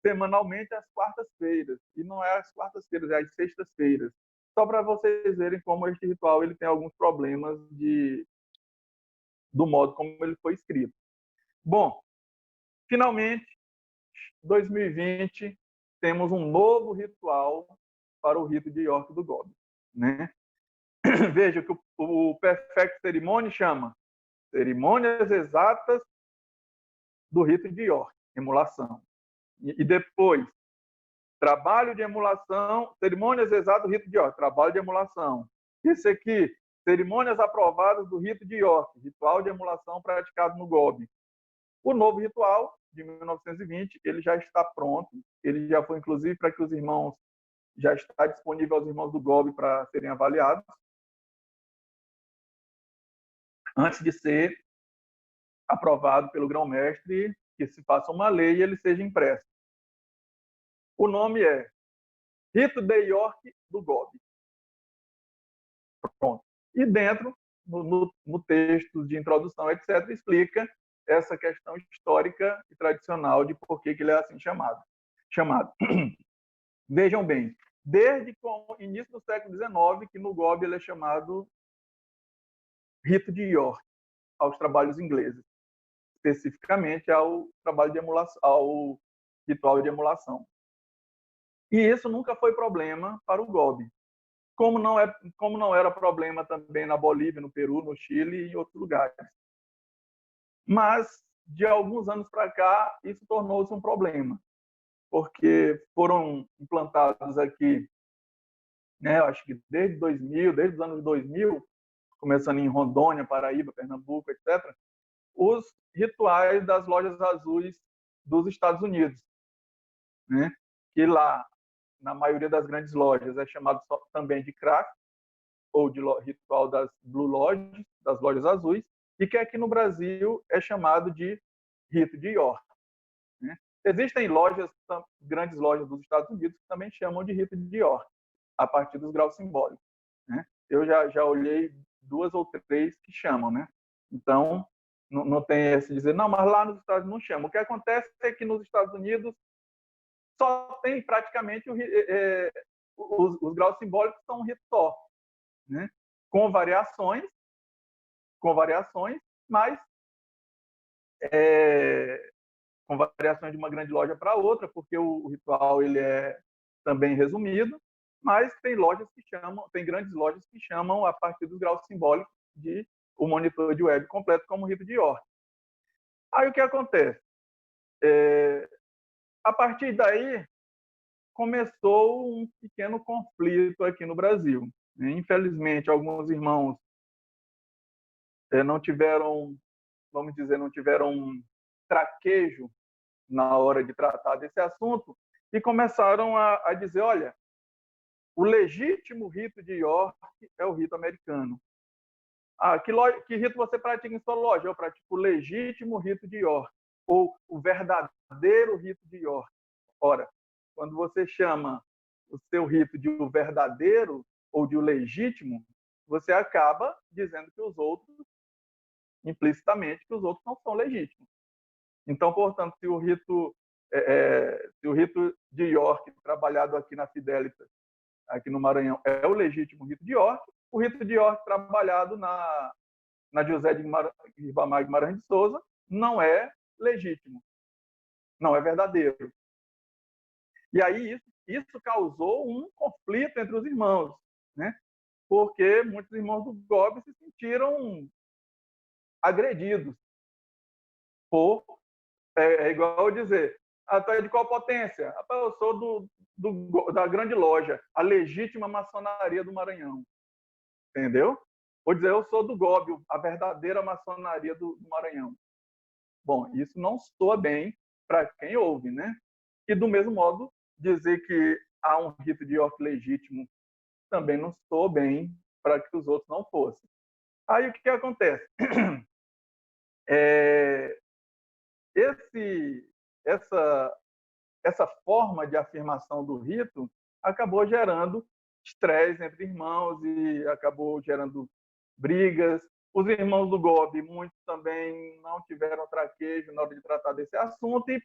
Speaker 1: semanalmente às quartas-feiras. E não é às quartas-feiras, é às sextas-feiras. Só para vocês verem como este ritual ele tem alguns problemas do modo como ele foi escrito. Bom, finalmente, 2020, temos um novo ritual para o rito de York do GOB, né? Veja que o Perfect Ceremony chama Cerimônias Exatas do Rito de York, emulação. E depois, trabalho de emulação, Cerimônias Exatas do Rito de York, trabalho de emulação. Esse aqui, Cerimônias Aprovadas do Rito de York, ritual de emulação praticado no GOB. O novo ritual, de 1920, ele já está pronto, ele já foi, inclusive, para que os irmãos, já está disponível aos irmãos do GOB para serem avaliados, antes de ser aprovado pelo grão-mestre, que se faça uma lei e ele seja impresso. O nome é Rito de York do GOB. Pronto. E dentro, no texto de introdução, etc., explica essa questão histórica e tradicional de por que ele é assim chamado. Vejam bem, desde o início do século XIX, que no GOB ele é chamado Rito de York, aos trabalhos ingleses, especificamente ao trabalho de emulação, ao ritual de emulação. E isso nunca foi problema para o GOB, como não era problema também na Bolívia, no Peru, no Chile e em outros lugares. Mas, de alguns anos para cá, isso tornou-se um problema, porque foram implantados aqui, né, eu acho que desde os anos 2000, começando em Rondônia, Paraíba, Pernambuco, etc., os rituais das lojas azuis dos Estados Unidos, né? Que lá, na maioria das grandes lojas, é chamado também de craft, ou de ritual das Blue Lodges, das lojas azuis, e que aqui no Brasil é chamado de rito de York, né? Existem lojas, grandes lojas dos Estados Unidos, que também chamam de rito de York, a partir dos graus simbólicos, né? Eu já olhei 2 ou 3 que chamam, né? Então, não tem esse dizer, não, mas lá nos Estados Unidos não chama. O que acontece é que nos Estados Unidos só tem praticamente os graus simbólicos são um rito só, né? com variações, mas com variações de uma grande loja para outra, porque o ritual ele é também resumido, mas tem grandes lojas que chamam a partir dos graus simbólicos de o monitor de web completo como rito de York. Aí o que acontece? A partir daí começou um pequeno conflito aqui no Brasil. Infelizmente, alguns irmãos não tiveram, vamos dizer, não tiveram traquejo na hora de tratar desse assunto e começaram a dizer, olha, o legítimo rito de York é o rito americano. Que rito você pratica em sua loja? Eu pratico o legítimo rito de York, ou o verdadeiro rito de York. Ora, quando você chama o seu rito de o verdadeiro ou de o legítimo, você acaba dizendo que os outros, implicitamente, que os outros não são legítimos. Então, portanto, se o rito de York, trabalhado aqui na Fidelita, aqui no Maranhão, é o legítimo rito de York, o rito de York, trabalhado na José de Ribamar Guimarães de Souza, não é legítimo, não é verdadeiro. E aí isso causou um conflito entre os irmãos, né? Porque muitos irmãos do GOB se sentiram agredidos é igual dizer, tu é de qual potência? Eu sou da grande loja, a legítima maçonaria do Maranhão, entendeu? Ou dizer, eu sou do GOB, a verdadeira maçonaria do Maranhão. Bom, isso não soa bem para quem ouve, né? E do mesmo modo, dizer que há um rito de York legítimo também não soa bem para que os outros não fossem. Aí o que acontece? Essa forma de afirmação do rito acabou gerando estresse entre irmãos e acabou gerando brigas. Os irmãos do GOB, muitos também não tiveram traquejo na hora de tratar desse assunto e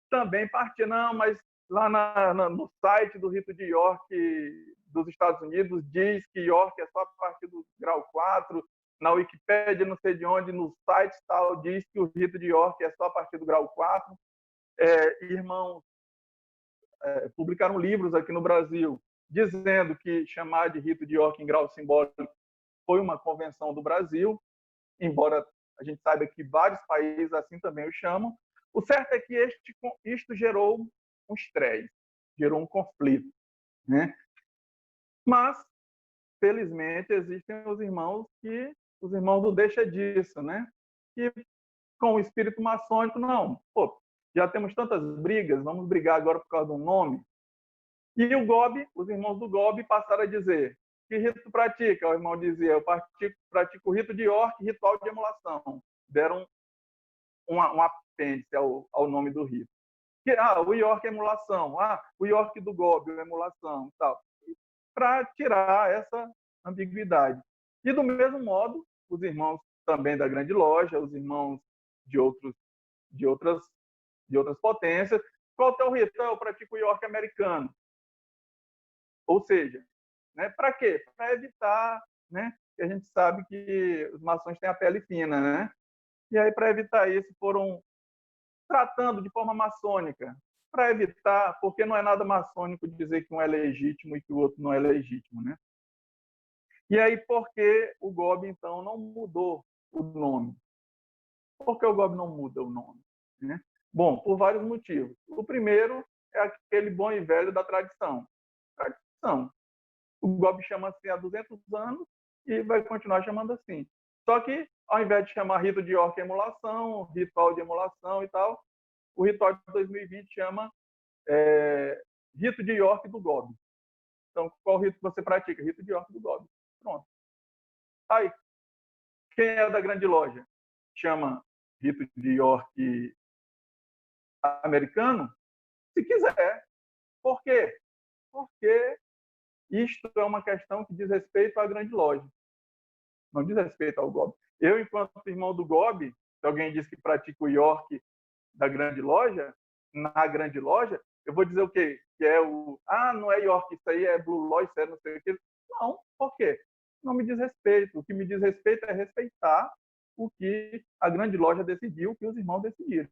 Speaker 1: também partiram, não, mas lá no site do rito de York dos Estados Unidos diz que York é só a partir do grau 4, na Wikipédia, não sei de onde, no site tal, diz que o rito de York é só a partir do grau 4. Irmãos publicaram livros aqui no Brasil dizendo que chamar de rito de York em grau simbólico foi uma convenção do Brasil, embora a gente saiba que vários países assim também o chamam. O certo é que isto gerou um estresse, gerou um conflito, né? Mas, felizmente, existem os irmãos não deixam disso, né? Que com o espírito maçônico, não, já temos tantas brigas, vamos brigar agora por causa do nome. E o GOB, os irmãos do GOB passaram a dizer, que rito pratica? O irmão dizia, eu pratico o rito de York, ritual de emulação. Deram um apêndice ao nome do rito. O York é emulação, o York do GOB é emulação, tal. Para tirar essa ambiguidade. E do mesmo modo, os irmãos também da grande loja, os irmãos de outras potências, qual é o rito? Eu pratico o York americano. Ou seja, né, para quê? Para evitar, né, que a gente sabe que os maçons têm a pele fina, né? E aí, para evitar isso, foram tratando de forma maçônica, para evitar, porque não é nada maçônico dizer que um é legítimo e que o outro não é legítimo, né? E aí, por que o GOB, então, não mudou o nome? Por que o GOB não muda o nome? Né? Bom, por vários motivos. O primeiro é aquele bom e velho da tradição. Tradição. O GOB chama assim há 200 anos e vai continuar chamando assim. Só que, ao invés de chamar rito de York emulação, ritual de emulação e tal, o ritual de 2020 chama rito de York do GOB. Então, qual rito você pratica? Rito de York do GOB. Pronto. Aí, quem é da grande loja? Chama rito de York americano? Se quiser. Por quê? Porque isto é uma questão que diz respeito à grande loja. Não diz respeito ao GOB. Eu, enquanto irmão do GOB, se alguém diz que pratica o York da grande loja, na grande loja, eu vou dizer o quê? Que é não é York, isso aí é Blue Law, isso é não sei o quê. Não, por quê? Não me diz respeito. O que me diz respeito é respeitar o que a grande loja decidiu, o que os irmãos decidiram.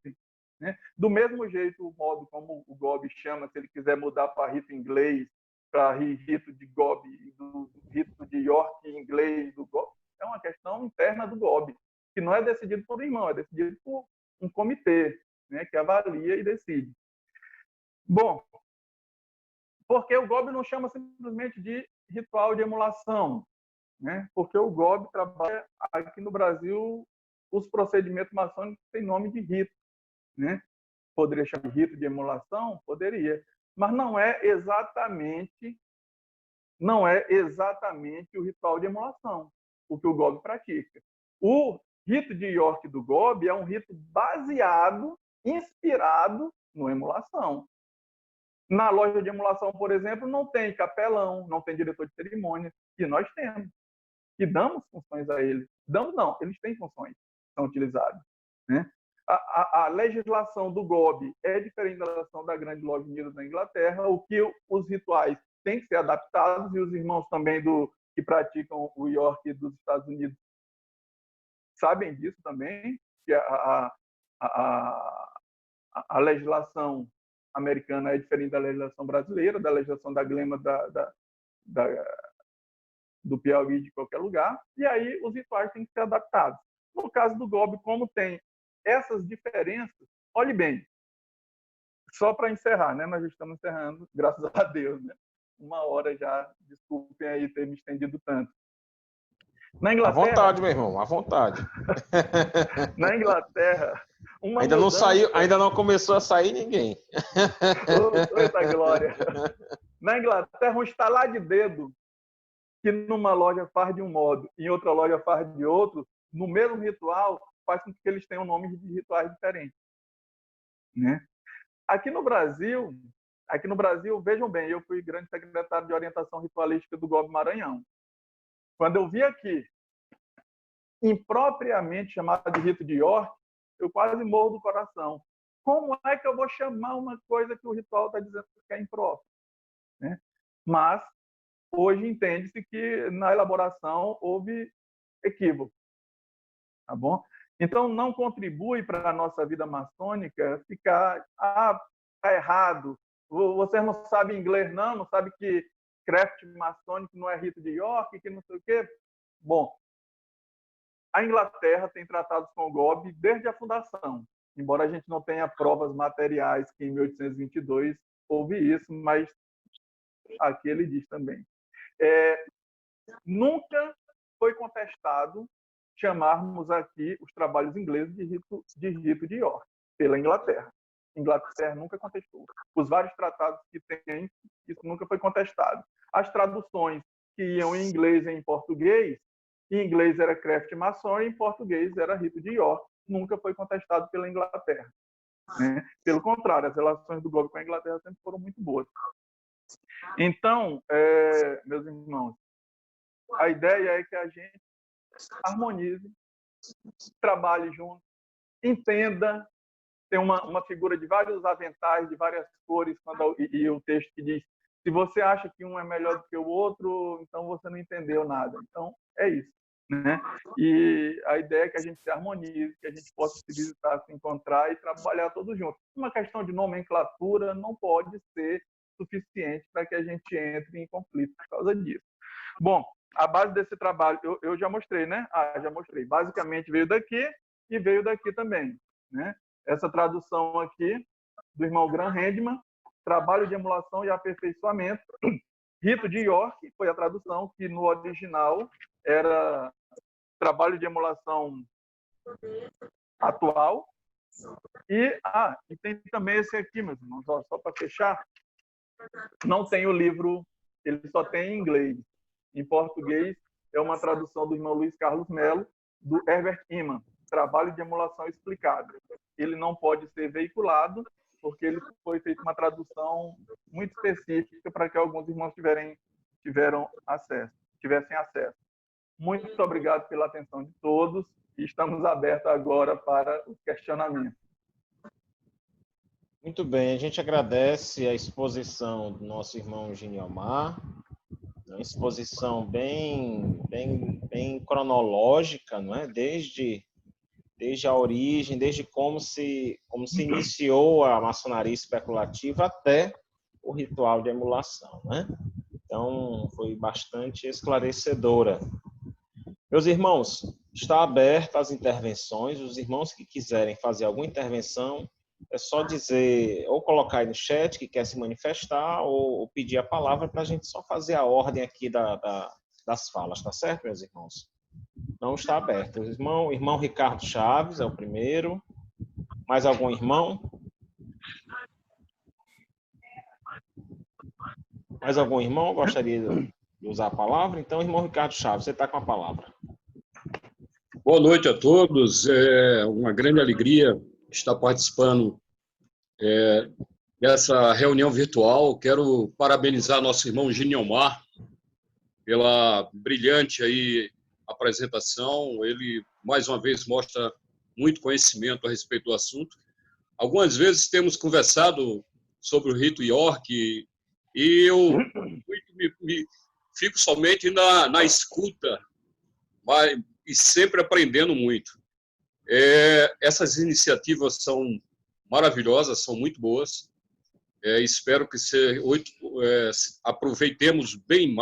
Speaker 1: Né? Do mesmo jeito, o modo como o GOB chama, se ele quiser mudar para rito inglês, para rito de GOB, do rito de York inglês, do GOB, é uma questão interna do GOB, que não é decidido por irmão, é decidido por um comitê, né, que avalia e decide. Bom, porque o GOB não chama simplesmente de ritual de emulação, né? Porque o GOB trabalha aqui no Brasil, os procedimentos maçônicos têm nome de rito, né? Poderia chamar de rito de emulação? Poderia, mas não é exatamente o ritual de emulação, o que o GOB pratica. O rito de York do GOB é um rito baseado, inspirado no emulação. Na loja de emulação, por exemplo, não tem capelão, não tem diretor de cerimônia, e nós temos. E damos funções a eles. Damos não, eles têm funções que são utilizadas. Né? A legislação do GOB é diferente da legislação da Grande Loja Unida da Inglaterra, o que os rituais têm que ser adaptados, e os irmãos também que praticam o York dos Estados Unidos sabem disso também, que a legislação americana é diferente da legislação brasileira, da legislação da Glema do Piauí, de qualquer lugar, e aí os rituais têm que ser adaptados. No caso do GOB, como tem essas diferenças, olhe bem, só para encerrar, né? Nós já estamos encerrando, graças a Deus, né? 1 hora já, desculpem aí ter me estendido tanto. Na Inglaterra,
Speaker 2: à vontade, meu irmão, à vontade.
Speaker 1: Na Inglaterra,
Speaker 2: ainda não saiu, ainda não começou a sair ninguém.
Speaker 1: Eita glória! Na Inglaterra, um estalar de dedo que numa loja faz de um modo e em outra loja faz de outro, no mesmo ritual, faz com que eles tenham nomes de rituais diferentes. Né? Aqui no Brasil, vejam bem, eu fui grande secretário de orientação ritualística do GOB Maranhão. Quando eu vi aqui, impropriamente chamado de rito de York, eu quase morro do coração. Como é que eu vou chamar uma coisa que o ritual está dizendo que é impróprio? Né? Mas, hoje entende-se que na elaboração houve equívoco. Tá bom? Então, não contribui para a nossa vida maçônica ficar, tá errado, vocês não sabem inglês não sabe que craft maçônico não é rito de York, que não sei o quê. Bom, a Inglaterra tem tratados com o GOB desde a fundação, embora a gente não tenha provas materiais que em 1822 houve isso, mas aqui ele diz também. Nunca foi contestado chamarmos aqui os trabalhos ingleses de rito de York, pela Inglaterra. A Inglaterra nunca contestou. Os vários tratados que tem, isso nunca foi contestado. As traduções que iam em inglês e em português, em inglês era craft maçom e em português era rito de York, nunca foi contestado pela Inglaterra. Né? Pelo contrário, as relações do GOB com a Inglaterra sempre foram muito boas. Então, meus irmãos, a ideia é que a gente harmonize, trabalhe junto, entenda, tem uma figura de vários aventais, de várias cores, e o texto que diz, se você acha que um é melhor do que o outro, então você não entendeu nada. Então, é isso. Né? E a ideia é que a gente se harmonize, que a gente possa se visitar, se encontrar e trabalhar todos juntos. Uma questão de nomenclatura não pode ser suficiente para que a gente entre em conflito por causa disso. Bom, a base desse trabalho, eu já mostrei, né? Já mostrei. Basicamente veio daqui e veio daqui também, né? Essa tradução aqui do irmão Graham Handman Trabalho de Emulação e Aperfeiçoamento. Rito de York foi a tradução, que no original era Trabalho de Emulação Atual. E tem também esse aqui, meus irmãos, só para fechar. Não tem o livro, ele só tem em inglês. Em português, é uma tradução do irmão Luiz Carlos Melo, do Herbert Iman, Trabalho de Emulação Explicado. Ele não pode ser veiculado, porque ele foi feito uma tradução muito específica para que alguns irmãos tivessem acesso. Muito obrigado pela atenção de todos e estamos abertos agora para os questionamentos.
Speaker 2: Muito bem, a gente agradece a exposição do nosso irmão Giniomar, uma exposição bem cronológica, não é? Desde a origem, desde como se iniciou a maçonaria especulativa até o ritual de emulação, né? Então, foi bastante esclarecedora. Meus irmãos, está aberta as intervenções. Os irmãos que quiserem fazer alguma intervenção, é só dizer, ou colocar aí no chat que quer se manifestar, ou pedir a palavra para a gente só fazer a ordem aqui das falas, tá certo, meus irmãos? Não está aberto. O irmão Ricardo Chaves é o primeiro. Mais algum irmão? Mais algum irmão gostaria de usar a palavra? Então, irmão Ricardo Chaves, você está com a palavra.
Speaker 4: Boa noite a todos. É uma grande alegria estar participando dessa reunião virtual. Quero parabenizar nosso irmão Giniomar pela brilhante aí apresentação. Ele, mais uma vez, mostra muito conhecimento a respeito do assunto. Algumas vezes temos conversado sobre o Rito York e eu fico somente na escuta, e sempre aprendendo muito. Essas iniciativas são maravilhosas, são muito boas. Espero que aproveitemos bem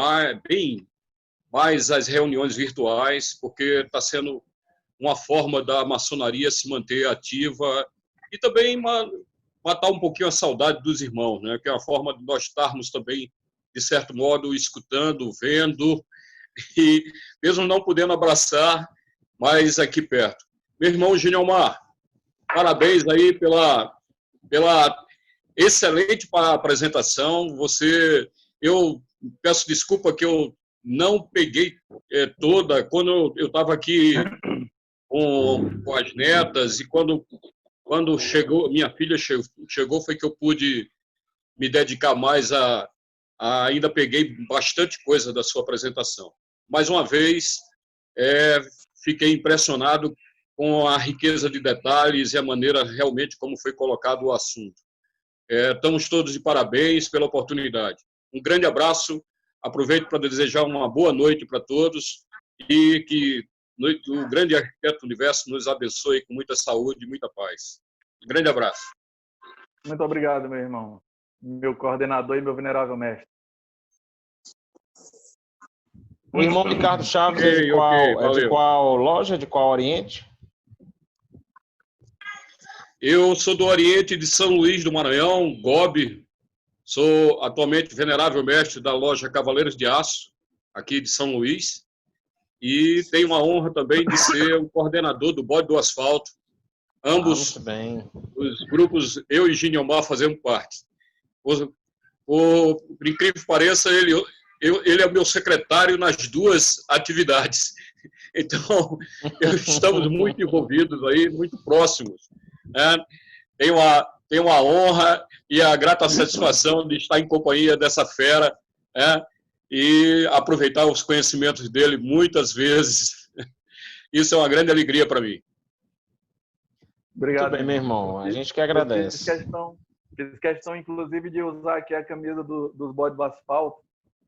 Speaker 4: mais as reuniões virtuais, porque está sendo uma forma da maçonaria se manter ativa e também matar um pouquinho a saudade dos irmãos, né? Que é uma forma de nós estarmos também, de certo modo, escutando, vendo, e mesmo não podendo abraçar, mas aqui perto. Meu irmão Giniomar, parabéns aí pela excelente apresentação. Eu peço desculpa que eu não peguei toda, quando eu estava aqui com as netas, e quando minha filha chegou, foi que eu pude me dedicar mais ainda peguei bastante coisa da sua apresentação. Mais uma vez, fiquei impressionado com a riqueza de detalhes e a maneira realmente como foi colocado o assunto. Estamos todos de parabéns pela oportunidade. Um grande abraço, aproveito para desejar uma boa noite para todos e que o grande arquiteto do universo nos abençoe com muita saúde e muita paz. Um grande abraço.
Speaker 1: Muito obrigado, meu irmão, meu coordenador e meu venerável mestre.
Speaker 2: O irmão Ricardo Chaves é de qual loja, de qual Oriente?
Speaker 4: Eu sou do Oriente de São Luís do Maranhão, GOB. Sou atualmente venerável mestre da loja Cavaleiros de Aço, aqui de São Luís. E tenho a honra também de ser o coordenador do Bode do Asfalto. Ambos os grupos, eu e Giniomar, fazemos parte. Por incrível que pareça, ele é o meu secretário nas duas atividades. Então, estamos muito envolvidos aí, muito próximos. Tenho a honra e a grata satisfação de estar em companhia dessa fera, e aproveitar os conhecimentos dele muitas vezes. Isso é uma grande alegria para mim.
Speaker 1: Obrigado.
Speaker 2: Muito bem, meu irmão. A gente que agradece.
Speaker 1: Fiz questão, inclusive, de usar aqui a camisa dos Bodes do Asfalto,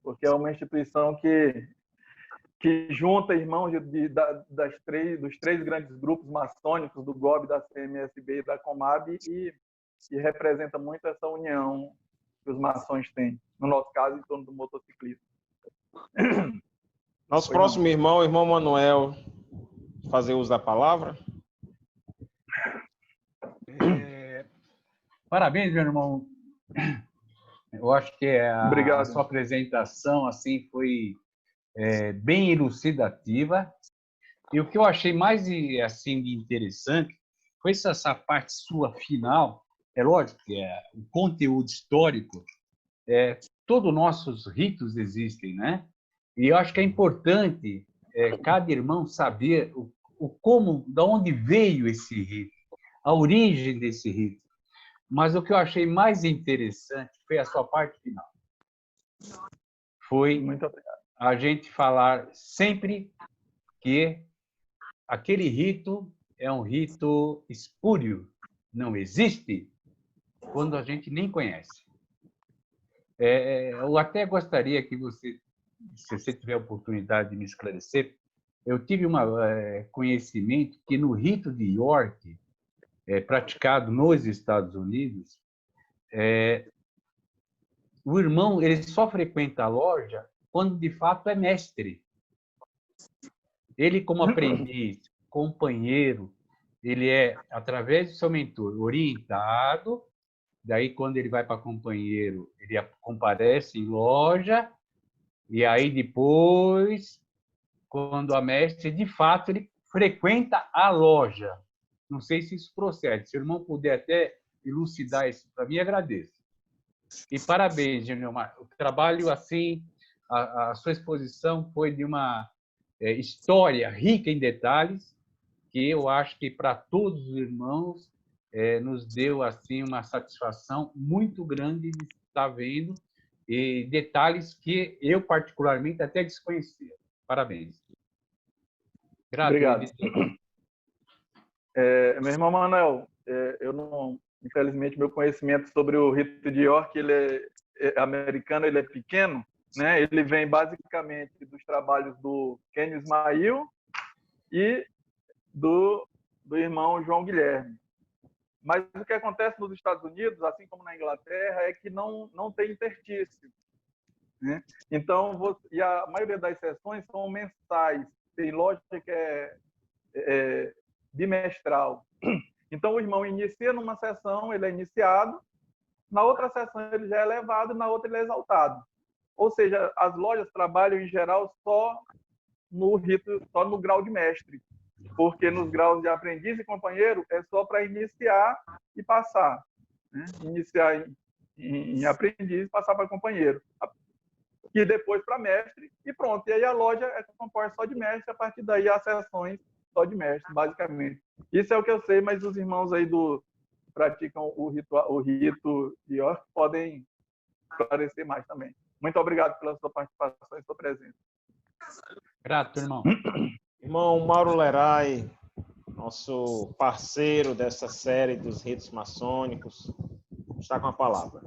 Speaker 1: porque é uma instituição que junta irmãos dos três grandes grupos maçônicos, do GOB, da CMSB e da Comab, e representa muito essa união que os maçons têm, no nosso caso, em torno do motociclismo.
Speaker 2: Nosso próximo irmão, o irmão Manuel, fazer uso da palavra.
Speaker 5: Parabéns, meu irmão Eu acho que a
Speaker 1: Obrigado.
Speaker 5: sua apresentação assim foi bem elucidativa. E o que eu achei mais assim interessante foi essa parte sua final. É lógico que o conteúdo histórico, todos os nossos ritos existem, né? E eu acho que é importante cada irmão saber o como, da onde veio esse rito, a origem desse rito. Mas o que eu achei mais interessante foi a sua parte final. Foi
Speaker 1: Muito obrigado.
Speaker 5: a gente falar sempre que aquele rito é um rito espúrio, não existe quando a gente nem conhece. Eu até gostaria que você, se você tiver a oportunidade de me esclarecer, eu tive um conhecimento que no rito de York, praticado nos Estados Unidos, o irmão ele só frequenta a loja quando de fato é mestre. Ele, como aprendiz, companheiro, ele é, através do seu mentor, orientado. Daí, quando ele vai para companheiro, ele comparece em loja. E aí, depois, quando a mestre, de fato, ele frequenta a loja. Não sei se isso procede. Se o irmão puder até elucidar isso para mim, agradeço. E parabéns, Júnior. O trabalho assim, a sua exposição foi de uma história rica em detalhes, que eu acho que para todos os irmãos nos deu assim uma satisfação muito grande de estar vendo e detalhes que eu particularmente até desconhecia. Parabéns.
Speaker 1: Obrigado.
Speaker 5: Editor.
Speaker 1: Meu irmão Manuel, eu não, infelizmente, meu conhecimento sobre o rito de York, ele é americano, ele é pequeno, né? Ele vem basicamente dos trabalhos do Kenio Ismail e do irmão João Guilherme. Mas o que acontece nos Estados Unidos, assim como na Inglaterra, é que não tem interstício, né? Então, e a maioria das sessões são mensais. Tem loja que é bimestral. Então, o irmão inicia numa sessão, ele é iniciado, na outra sessão ele já é elevado, na outra ele é exaltado. Ou seja, as lojas trabalham, em geral, só no rito, só no grau de mestre, porque nos graus de aprendiz e companheiro é só para iniciar e passar, né? Iniciar em aprendiz e passar para companheiro. E depois para mestre, e pronto. E aí a loja é composta só de mestre, a partir daí as sessões só de mestre, basicamente. Isso é o que eu sei, mas os irmãos aí que praticam o rito de York podem esclarecer mais também. Muito obrigado pela sua participação e sua presença.
Speaker 5: Grato, irmão.
Speaker 2: Irmão Mauro Lerai, nosso parceiro dessa série dos ritos maçônicos, está com a palavra.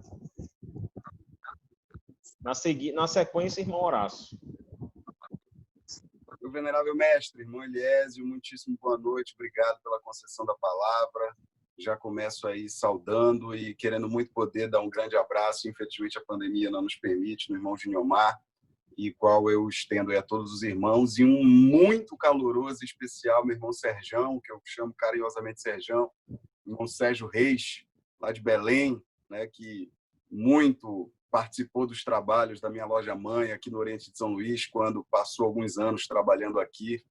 Speaker 2: Na sequência, irmão Horácio.
Speaker 6: Meu venerável mestre, irmão Eliésio, muitíssimo boa noite, obrigado pela concessão da palavra. Já começo aí saudando e querendo muito poder dar um grande abraço. Infelizmente, a pandemia não nos permite, no irmão Juniomar, e qual eu estendo a todos os irmãos, e um muito caloroso e especial, meu irmão Serjão, que eu chamo carinhosamente Serjão, irmão Sérgio Reis, lá de Belém, né, que muito participou dos trabalhos da minha loja mãe aqui no Oriente de São Luís, quando passou alguns anos trabalhando aqui.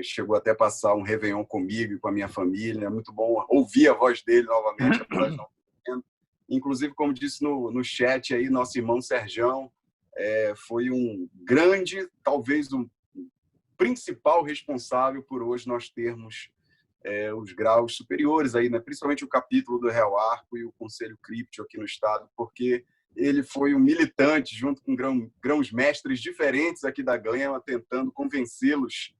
Speaker 6: Chegou até a passar um Réveillon comigo e com a minha família. É muito bom ouvir a voz dele novamente, apesar de não ter. Inclusive, como disse no chat aí, nosso irmão Serjão foi um grande, talvez um principal responsável por hoje nós termos os graus superiores aí, né? Principalmente o capítulo do Real Arco e o Conselho Críptico aqui no estado, porque ele foi um militante junto com grãos mestres diferentes aqui da Gama, tentando convencê-los,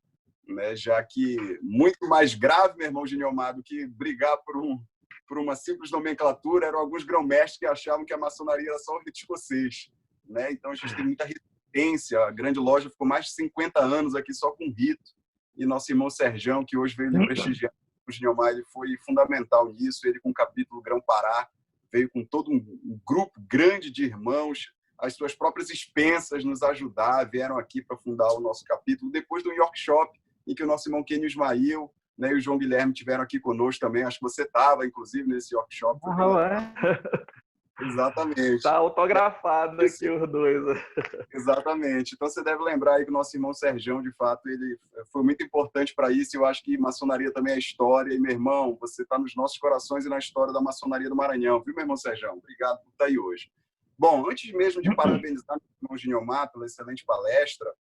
Speaker 6: né? Já que muito mais grave, meu irmão Juniomar, do que brigar por uma simples nomenclatura, eram alguns grão-mestres que achavam que a maçonaria era só o rito escocês, né? Então a gente tem muita resistência. A grande loja ficou mais de 50 anos aqui só com rito. E nosso irmão Serjão, que hoje veio lhe prestigiar, o Juniomar, ele foi fundamental nisso. Ele, com o capítulo Grão-Pará, veio com todo um grupo grande de irmãos, as suas próprias expensas nos ajudar, vieram aqui para fundar o nosso capítulo, depois do workshop, em que o nosso irmão Kenio Ismail, né, e o João Guilherme tiveram aqui conosco também. Acho que você estava, inclusive, nesse workshop. Exatamente.
Speaker 1: Está autografado aqui os dois.
Speaker 6: Exatamente. Então você deve lembrar aí que o nosso irmão Sergião, de fato, ele foi muito importante para isso. Eu acho que maçonaria também é história. E, meu irmão, você está nos nossos corações e na história da maçonaria do Maranhão. Viu, meu irmão Sergião? Obrigado por estar aí hoje. Bom, antes mesmo de parabenizar o irmão Giniomar pela excelente palestra,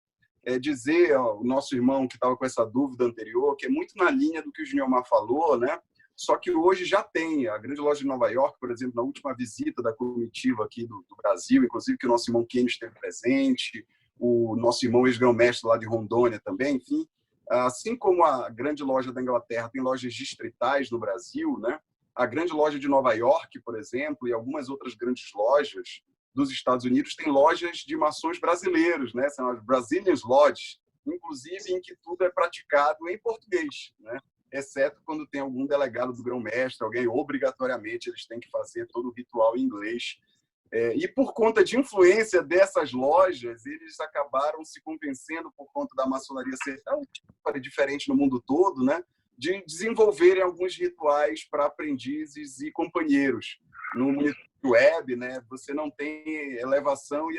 Speaker 6: dizer ao nosso irmão que estava com essa dúvida anterior, que é muito na linha do que o Giniomar falou, né? Só que hoje já tem a grande loja de Nova York, por exemplo, na última visita da comitiva aqui do Brasil, inclusive que o nosso irmão Kenny esteve presente, o nosso irmão ex-grão-mestre lá de Rondônia também, enfim. Assim como a grande loja da Inglaterra tem lojas distritais no Brasil, né? A grande loja de Nova York, por exemplo, e algumas outras grandes lojas dos Estados Unidos têm lojas de maçons brasileiros, né? São as Brazilian Lodges, inclusive em que tudo é praticado em português, né? Exceto quando tem algum delegado do grão-mestre, alguém, obrigatoriamente eles têm que fazer todo o ritual em inglês. E por conta de influência dessas lojas, eles acabaram se convencendo, por conta da maçonaria ser tão diferente no mundo todo, né, de desenvolverem alguns rituais para aprendizes e companheiros. No município web, né, você não tem elevação e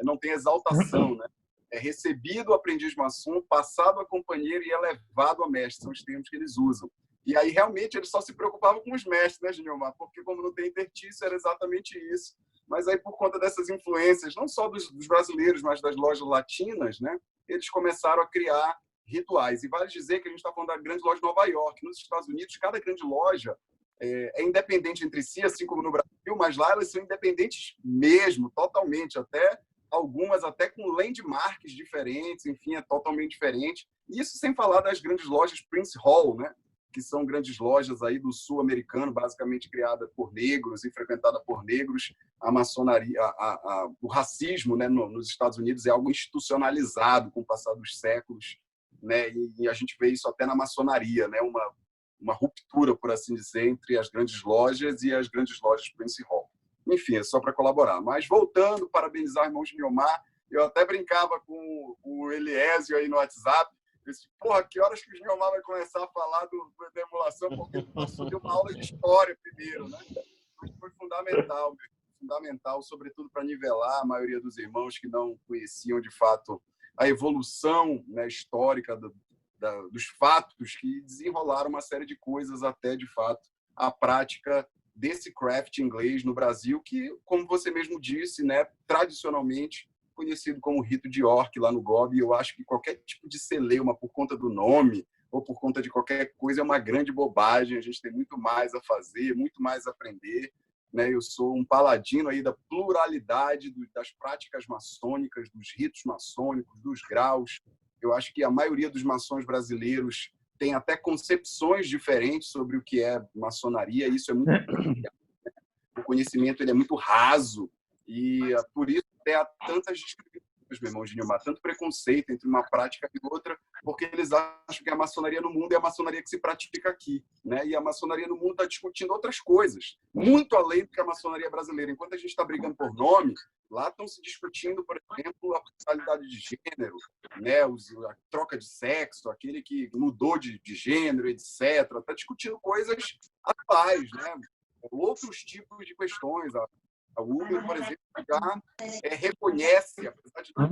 Speaker 6: não tem exaltação, né? É recebido o aprendiz maçom, passado a companheiro e elevado a mestre, são os termos que eles usam. E aí, realmente, eles só se preocupavam com os mestres, né, Giniomar? Porque, como não tem intertício, era exatamente isso. Mas aí, por conta dessas influências, não só dos brasileiros, mas das lojas latinas, né, eles começaram a criar rituais. E vale dizer que a gente está falando da grande loja de Nova York. Nos Estados Unidos, cada grande loja é independente entre si, assim como no Brasil, mas lá elas são independentes mesmo, totalmente, algumas até com landmarks diferentes, enfim, é totalmente diferente. Isso sem falar das grandes lojas Prince Hall, né? Que são grandes lojas aí do sul americano, basicamente criada por negros e frequentada por negros. A maçonaria, o racismo, né, nos Estados Unidos é algo institucionalizado com o passar dos séculos, né? E a gente vê isso até na maçonaria, né? Uma ruptura, por assim dizer, entre as grandes lojas e as grandes lojas Prince Hall. Enfim, é só para colaborar. Mas voltando, parabenizar o irmão Giniomar, eu até brincava com o Eliésio aí no WhatsApp. Eu disse, porra, que horas que o Giniomar vai começar a falar da emulação? Porque ele passou de uma aula de história primeiro, né? Foi fundamental, fundamental, sobretudo para nivelar a maioria dos irmãos que não conheciam, de fato, a evolução, né, histórica dos fatos que desenrolaram uma série de coisas até, de fato, a prática desse craft inglês no Brasil, que, como você mesmo disse, né, tradicionalmente conhecido como rito de York lá no GOB. Eu acho que qualquer tipo de celeuma por conta do nome ou por conta de qualquer coisa é uma grande bobagem. A gente tem muito mais a fazer, muito mais a aprender, né? Eu sou um paladino aí da pluralidade das práticas maçônicas, dos ritos maçônicos, dos graus. Eu acho que a maioria dos maçons brasileiros tem até concepções diferentes sobre o que é maçonaria. Isso é muito o conhecimento ele é muito raso e por isso há tantas discriminações, meu irmão Giniomar, tanto preconceito entre uma prática e outra, porque eles acham que a maçonaria no mundo é a maçonaria que se pratica aqui, né? E a maçonaria no mundo está discutindo outras coisas, muito além do que a maçonaria brasileira. Enquanto a gente está brigando por nome, lá estão se discutindo, por exemplo, a pluralidade de gênero, né? A troca de sexo, aquele que mudou de gênero, etc. Está discutindo coisas atuais, né? Outros tipos de questões. A Uber, por exemplo, já reconhece, apesar de não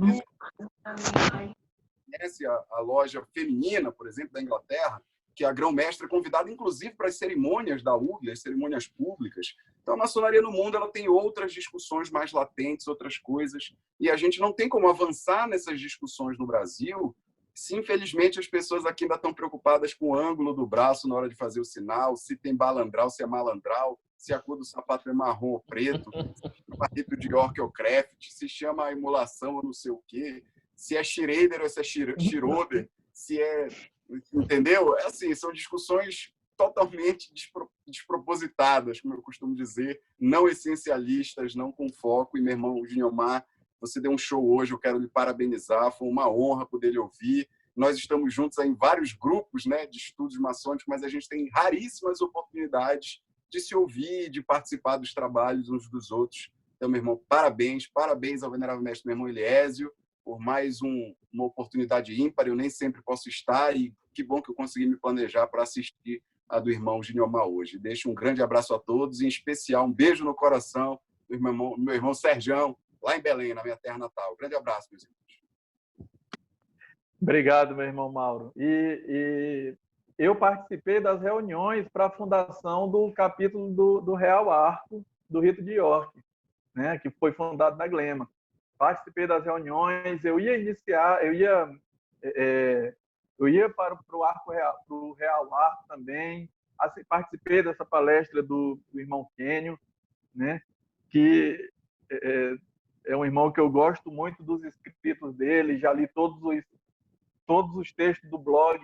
Speaker 6: reconhece a loja feminina, por exemplo, da Inglaterra, que a grão-mestra é convidada, inclusive, para as cerimônias da Uber, as cerimônias públicas. Então, a maçonaria no mundo ela tem outras discussões mais latentes, outras coisas, e a gente não tem como avançar nessas discussões no Brasil se, infelizmente, as pessoas aqui ainda estão preocupadas com o ângulo do braço na hora de fazer o sinal, se tem balandral, se é malandral, se a cor do sapato é marrom ou preto, se chama rito de York ou Craft, se chama emulação ou não sei o quê, se é Schrader ou se é Schroeder, se é... Entendeu? Assim, são discussões totalmente despropositadas, como eu costumo dizer, não essencialistas, não com foco. E, meu irmão Giniomar, você deu um show hoje, eu quero lhe parabenizar, foi uma honra poder lhe ouvir. Nós estamos juntos em vários grupos, né, de estudos maçônicos, mas a gente tem raríssimas oportunidades de se ouvir, de participar dos trabalhos uns dos outros. Então, meu irmão, parabéns ao venerável mestre, meu irmão Eliésio, por mais uma oportunidade ímpar. Eu nem sempre posso estar e que bom que eu consegui me planejar para assistir a do irmão Giniomar hoje. Deixo um grande abraço a todos, em especial um beijo no coração do meu irmão Sergião, lá em Belém, na minha terra natal. Grande abraço, meus irmãos.
Speaker 1: Obrigado, meu irmão Mauro. E eu participei das reuniões para a fundação do capítulo do Real Arco do Rito de York, né, que foi fundado na Glema. Participei das reuniões, eu ia para o Arco Real, pro Real Arco também. Assim, participei dessa palestra do irmão Quênio, né, que é um irmão que eu gosto muito dos escritos dele, já li todos os textos do blog,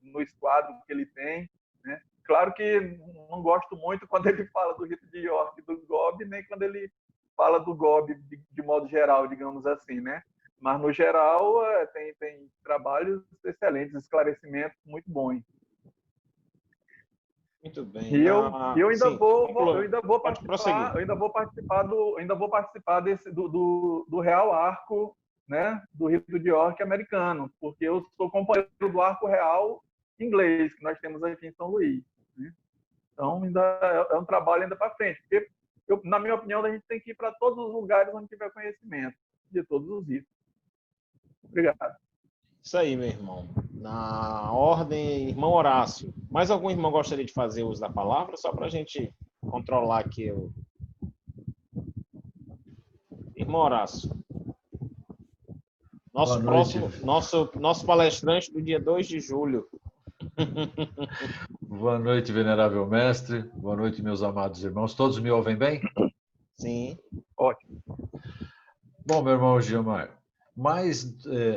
Speaker 1: no esquadro que ele tem, né? Claro que não gosto muito quando ele fala do Rito de York e do Gobi, nem quando ele fala do Gobi de modo geral, digamos assim, né? Mas, no geral, tem trabalhos excelentes, esclarecimentos muito bons.
Speaker 2: Muito bem.
Speaker 1: E eu ainda vou participar do Real Arco, né, do Rito de York americano, porque eu sou companheiro do Arco Real inglês, que nós temos aqui em São Luís, né? Então, ainda é um trabalho ainda para frente, porque, na minha opinião, a gente tem que ir para todos os lugares onde tiver conhecimento de todos os ritos. Obrigado.
Speaker 2: Isso aí, meu irmão. Na ordem, irmão Horácio. Mais algum irmão gostaria de fazer uso da palavra? Só para a gente controlar aqui. Irmão Horácio. Nosso palestrante do dia 2 de julho.
Speaker 7: Boa noite, venerável mestre. Boa noite, meus amados irmãos. Todos me ouvem bem?
Speaker 2: Sim.
Speaker 1: Ótimo.
Speaker 7: Bom, meu irmão Gilmar,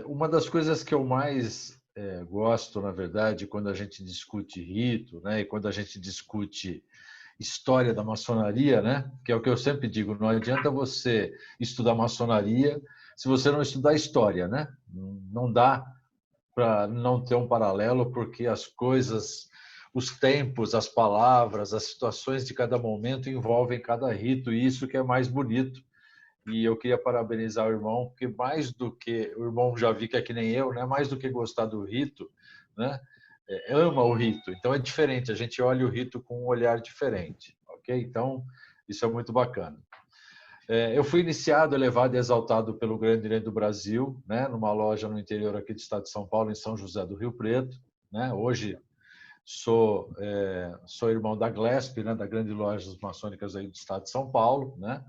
Speaker 7: uma das coisas que eu mais gosto, na verdade, quando a gente discute rito, né, e quando a gente discute história da maçonaria, né, que é o que eu sempre digo, não adianta você estudar maçonaria se você não estudar história, né? Não dá para não ter um paralelo, porque as coisas, os tempos, as palavras, as situações de cada momento envolvem cada rito, e isso que é mais bonito. E eu queria parabenizar o irmão, porque mais do que... O irmão já vi que é que nem eu, né? Mais do que gostar do rito, né? Ama o rito. Então é diferente, a gente olha o rito com um olhar diferente, ok? Então, isso é muito bacana. Eu fui iniciado, elevado e exaltado pelo Grande Irene do Brasil, né? Numa loja no interior aqui do estado de São Paulo, em São José do Rio Preto, né? Hoje sou irmão da GLESP, né? Da Grande Lojas Maçônicas aí do estado de São Paulo, né?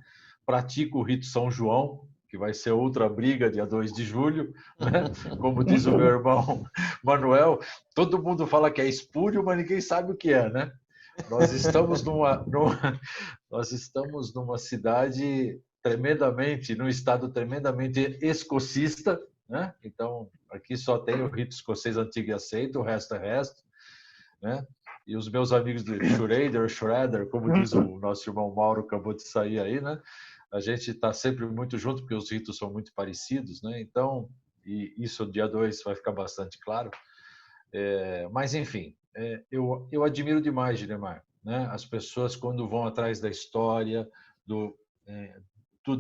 Speaker 7: Pratico o rito São João, que vai ser outra briga dia 2 de julho, né? Como diz o meu irmão Manuel, todo mundo fala que é espúrio, mas ninguém sabe o que é, né? Nós estamos numa cidade tremendamente, num estado tremendamente escocista, né? Então, aqui só tem o rito escocês antigo e aceito, o resto é resto, né? E os meus amigos do Schroeder, como diz o nosso irmão Mauro, acabou de sair aí, né? A gente está sempre muito junto, porque os ritos são muito parecidos, né? Então, e isso dia 2 vai ficar bastante claro. Mas, enfim, eu admiro demais, Gilemar, né? As pessoas, quando vão atrás da história, do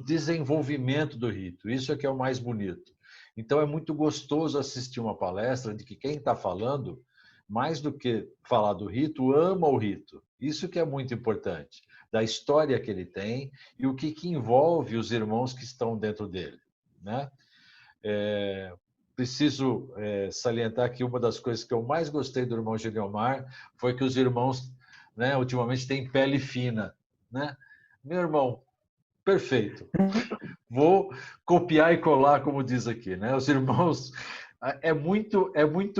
Speaker 7: desenvolvimento do rito. Isso é que é o mais bonito. Então, é muito gostoso assistir uma palestra de que quem está falando, mais do que falar do rito, ama o rito. Isso que é muito importante, da história que ele tem e o que envolve os irmãos que estão dentro dele, né? Preciso salientar que uma das coisas que eu mais gostei do irmão Giliomar foi que os irmãos, né, ultimamente têm pele fina, né? Meu irmão, perfeito. Vou copiar e colar, como diz aqui, né? Os irmãos, é muito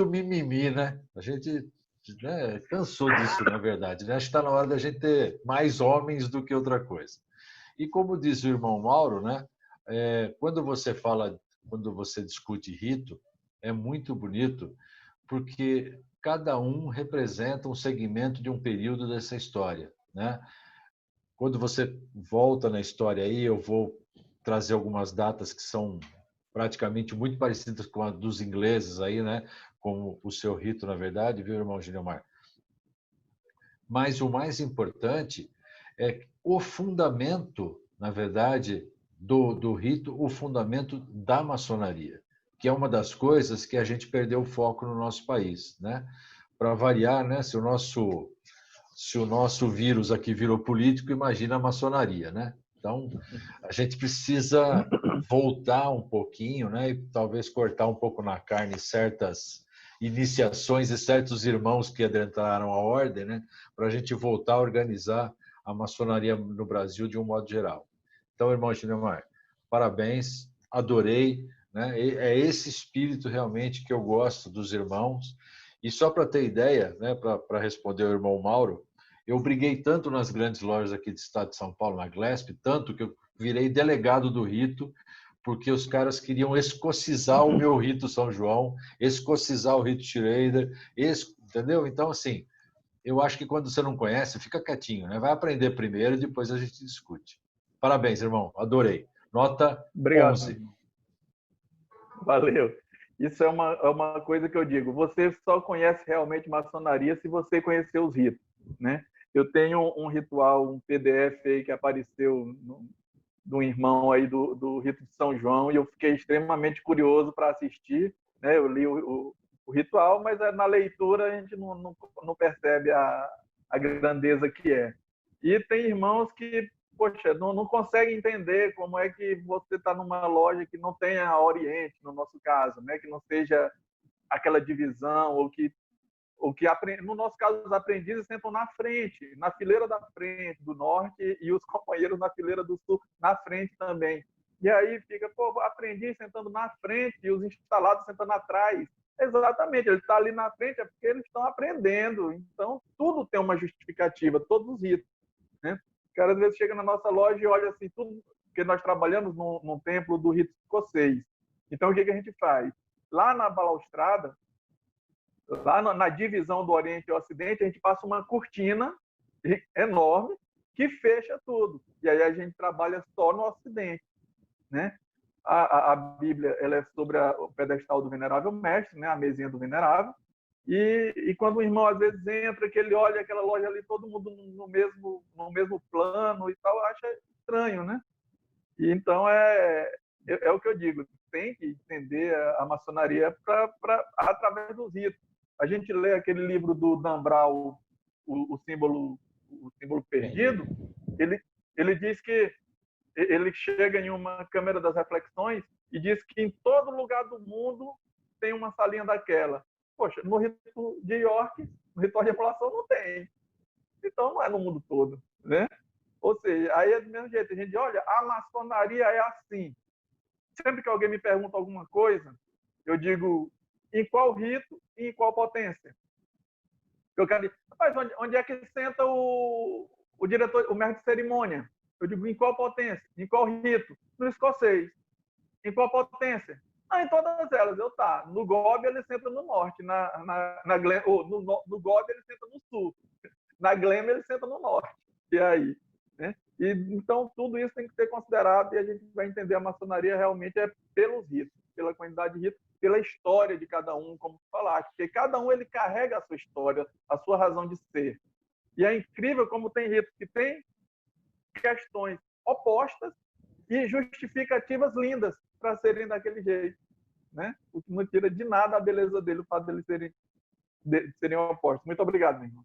Speaker 7: mimimi, né? A gente, né, cansou disso, na verdade, né? Acho que está na hora da gente ter mais homens do que outra coisa. E como diz o irmão Mauro, né? Quando você discute rito, é muito bonito, porque cada um representa um segmento de um período dessa história, né? Quando você volta na história aí, eu vou trazer algumas datas que são praticamente muito parecidas com a dos ingleses aí, né? Como o seu rito, na verdade, viu, irmão Giliomar? Mas o mais importante é o fundamento, na verdade, do rito, o fundamento da maçonaria, que é uma das coisas que a gente perdeu o foco no nosso país, né? para variar, né? Se o nosso vírus aqui virou político, imagina a maçonaria, né? Então, a gente precisa voltar um pouquinho, né? E talvez cortar um pouco na carne certas iniciações e certos irmãos que adentraram a ordem, né? Para a gente voltar a organizar a maçonaria no Brasil de um modo geral. Então, irmão Ginemar, parabéns, adorei, né? É esse espírito realmente que eu gosto dos irmãos. E só para ter ideia, né, para responder ao irmão Mauro, eu briguei tanto nas grandes lojas aqui do estado de São Paulo, na Glesp, tanto que eu virei delegado do rito, porque os caras queriam escocizar o meu rito São João, escocizar o rito Schrader, entendeu? Então, assim, eu acho que quando você não conhece, fica quietinho, né? Vai aprender primeiro e depois a gente discute. Parabéns, irmão, adorei. Nota
Speaker 1: Obrigado.
Speaker 7: 11.
Speaker 1: Valeu. Isso é uma coisa que eu digo. Você só conhece realmente maçonaria se você conhecer os ritos, né? Eu tenho um ritual, um PDF aí que apareceu de um irmão aí do rito de São João e eu fiquei extremamente curioso para assistir, né? Eu li o ritual, mas na leitura a gente não percebe a grandeza que é. E tem irmãos que, poxa, não conseguem entender como é que você está numa loja que não tenha Oriente, no nosso caso, né? Que não seja aquela divisão, ou que no nosso caso, os aprendizes sentam na frente, na fileira da frente do norte, e os companheiros na fileira do sul, na frente também. E aí fica, pô, aprendiz sentando na frente e os instalados sentando atrás. Exatamente, ele está ali na frente, é porque eles estão aprendendo. Então, tudo tem uma justificativa, todos os ritos, né? O cara, às vezes, chega na nossa loja e olha assim, tudo, porque nós trabalhamos num templo do rito escocês. Então, o que a gente faz? Lá na balaustrada, lá na divisão do Oriente e Ocidente, a gente passa uma cortina enorme que fecha tudo. E aí a gente trabalha só no Ocidente, né? A Bíblia, ela é sobre o pedestal do Venerável Mestre, né? A mesinha do Venerável. E quando o irmão às vezes entra, que ele olha aquela loja ali, todo mundo no mesmo plano e tal, acha estranho, né? E então é o que eu digo, tem que entender a maçonaria através dos ritos. A gente lê aquele livro do Dan Brown, o símbolo perdido, ele diz que ele chega em uma câmera das reflexões e diz que em todo lugar do mundo tem uma salinha daquela. Poxa, no rito de York, no ritual de emulação, não tem. Então, não é no mundo todo, né? Ou seja, aí é do mesmo jeito. A gente olha, a maçonaria é assim. Sempre que alguém me pergunta alguma coisa, eu digo em qual rito e em qual potência. Eu quero dizer, rapaz, onde é que senta o diretor, o mestre de cerimônia? Eu digo, em qual potência? Em qual rito? No escocês. Em qual potência? Em todas elas. No Gobi ele senta no norte, no Gobi ele senta no sul, na Glema ele senta no norte. E aí? Né? E, então, tudo isso tem que ser considerado e a gente vai entender a maçonaria realmente pelos ritos, pela quantidade de ritos, pela história de cada um, como tu falaste, porque cada um ele carrega a sua história, a sua razão de ser. E é incrível como tem ritos que tem questões opostas e justificativas lindas para serem daquele jeito, né? O que não tira de nada a beleza dele, o fato de eles serem opostos. Muito obrigado, meu irmão.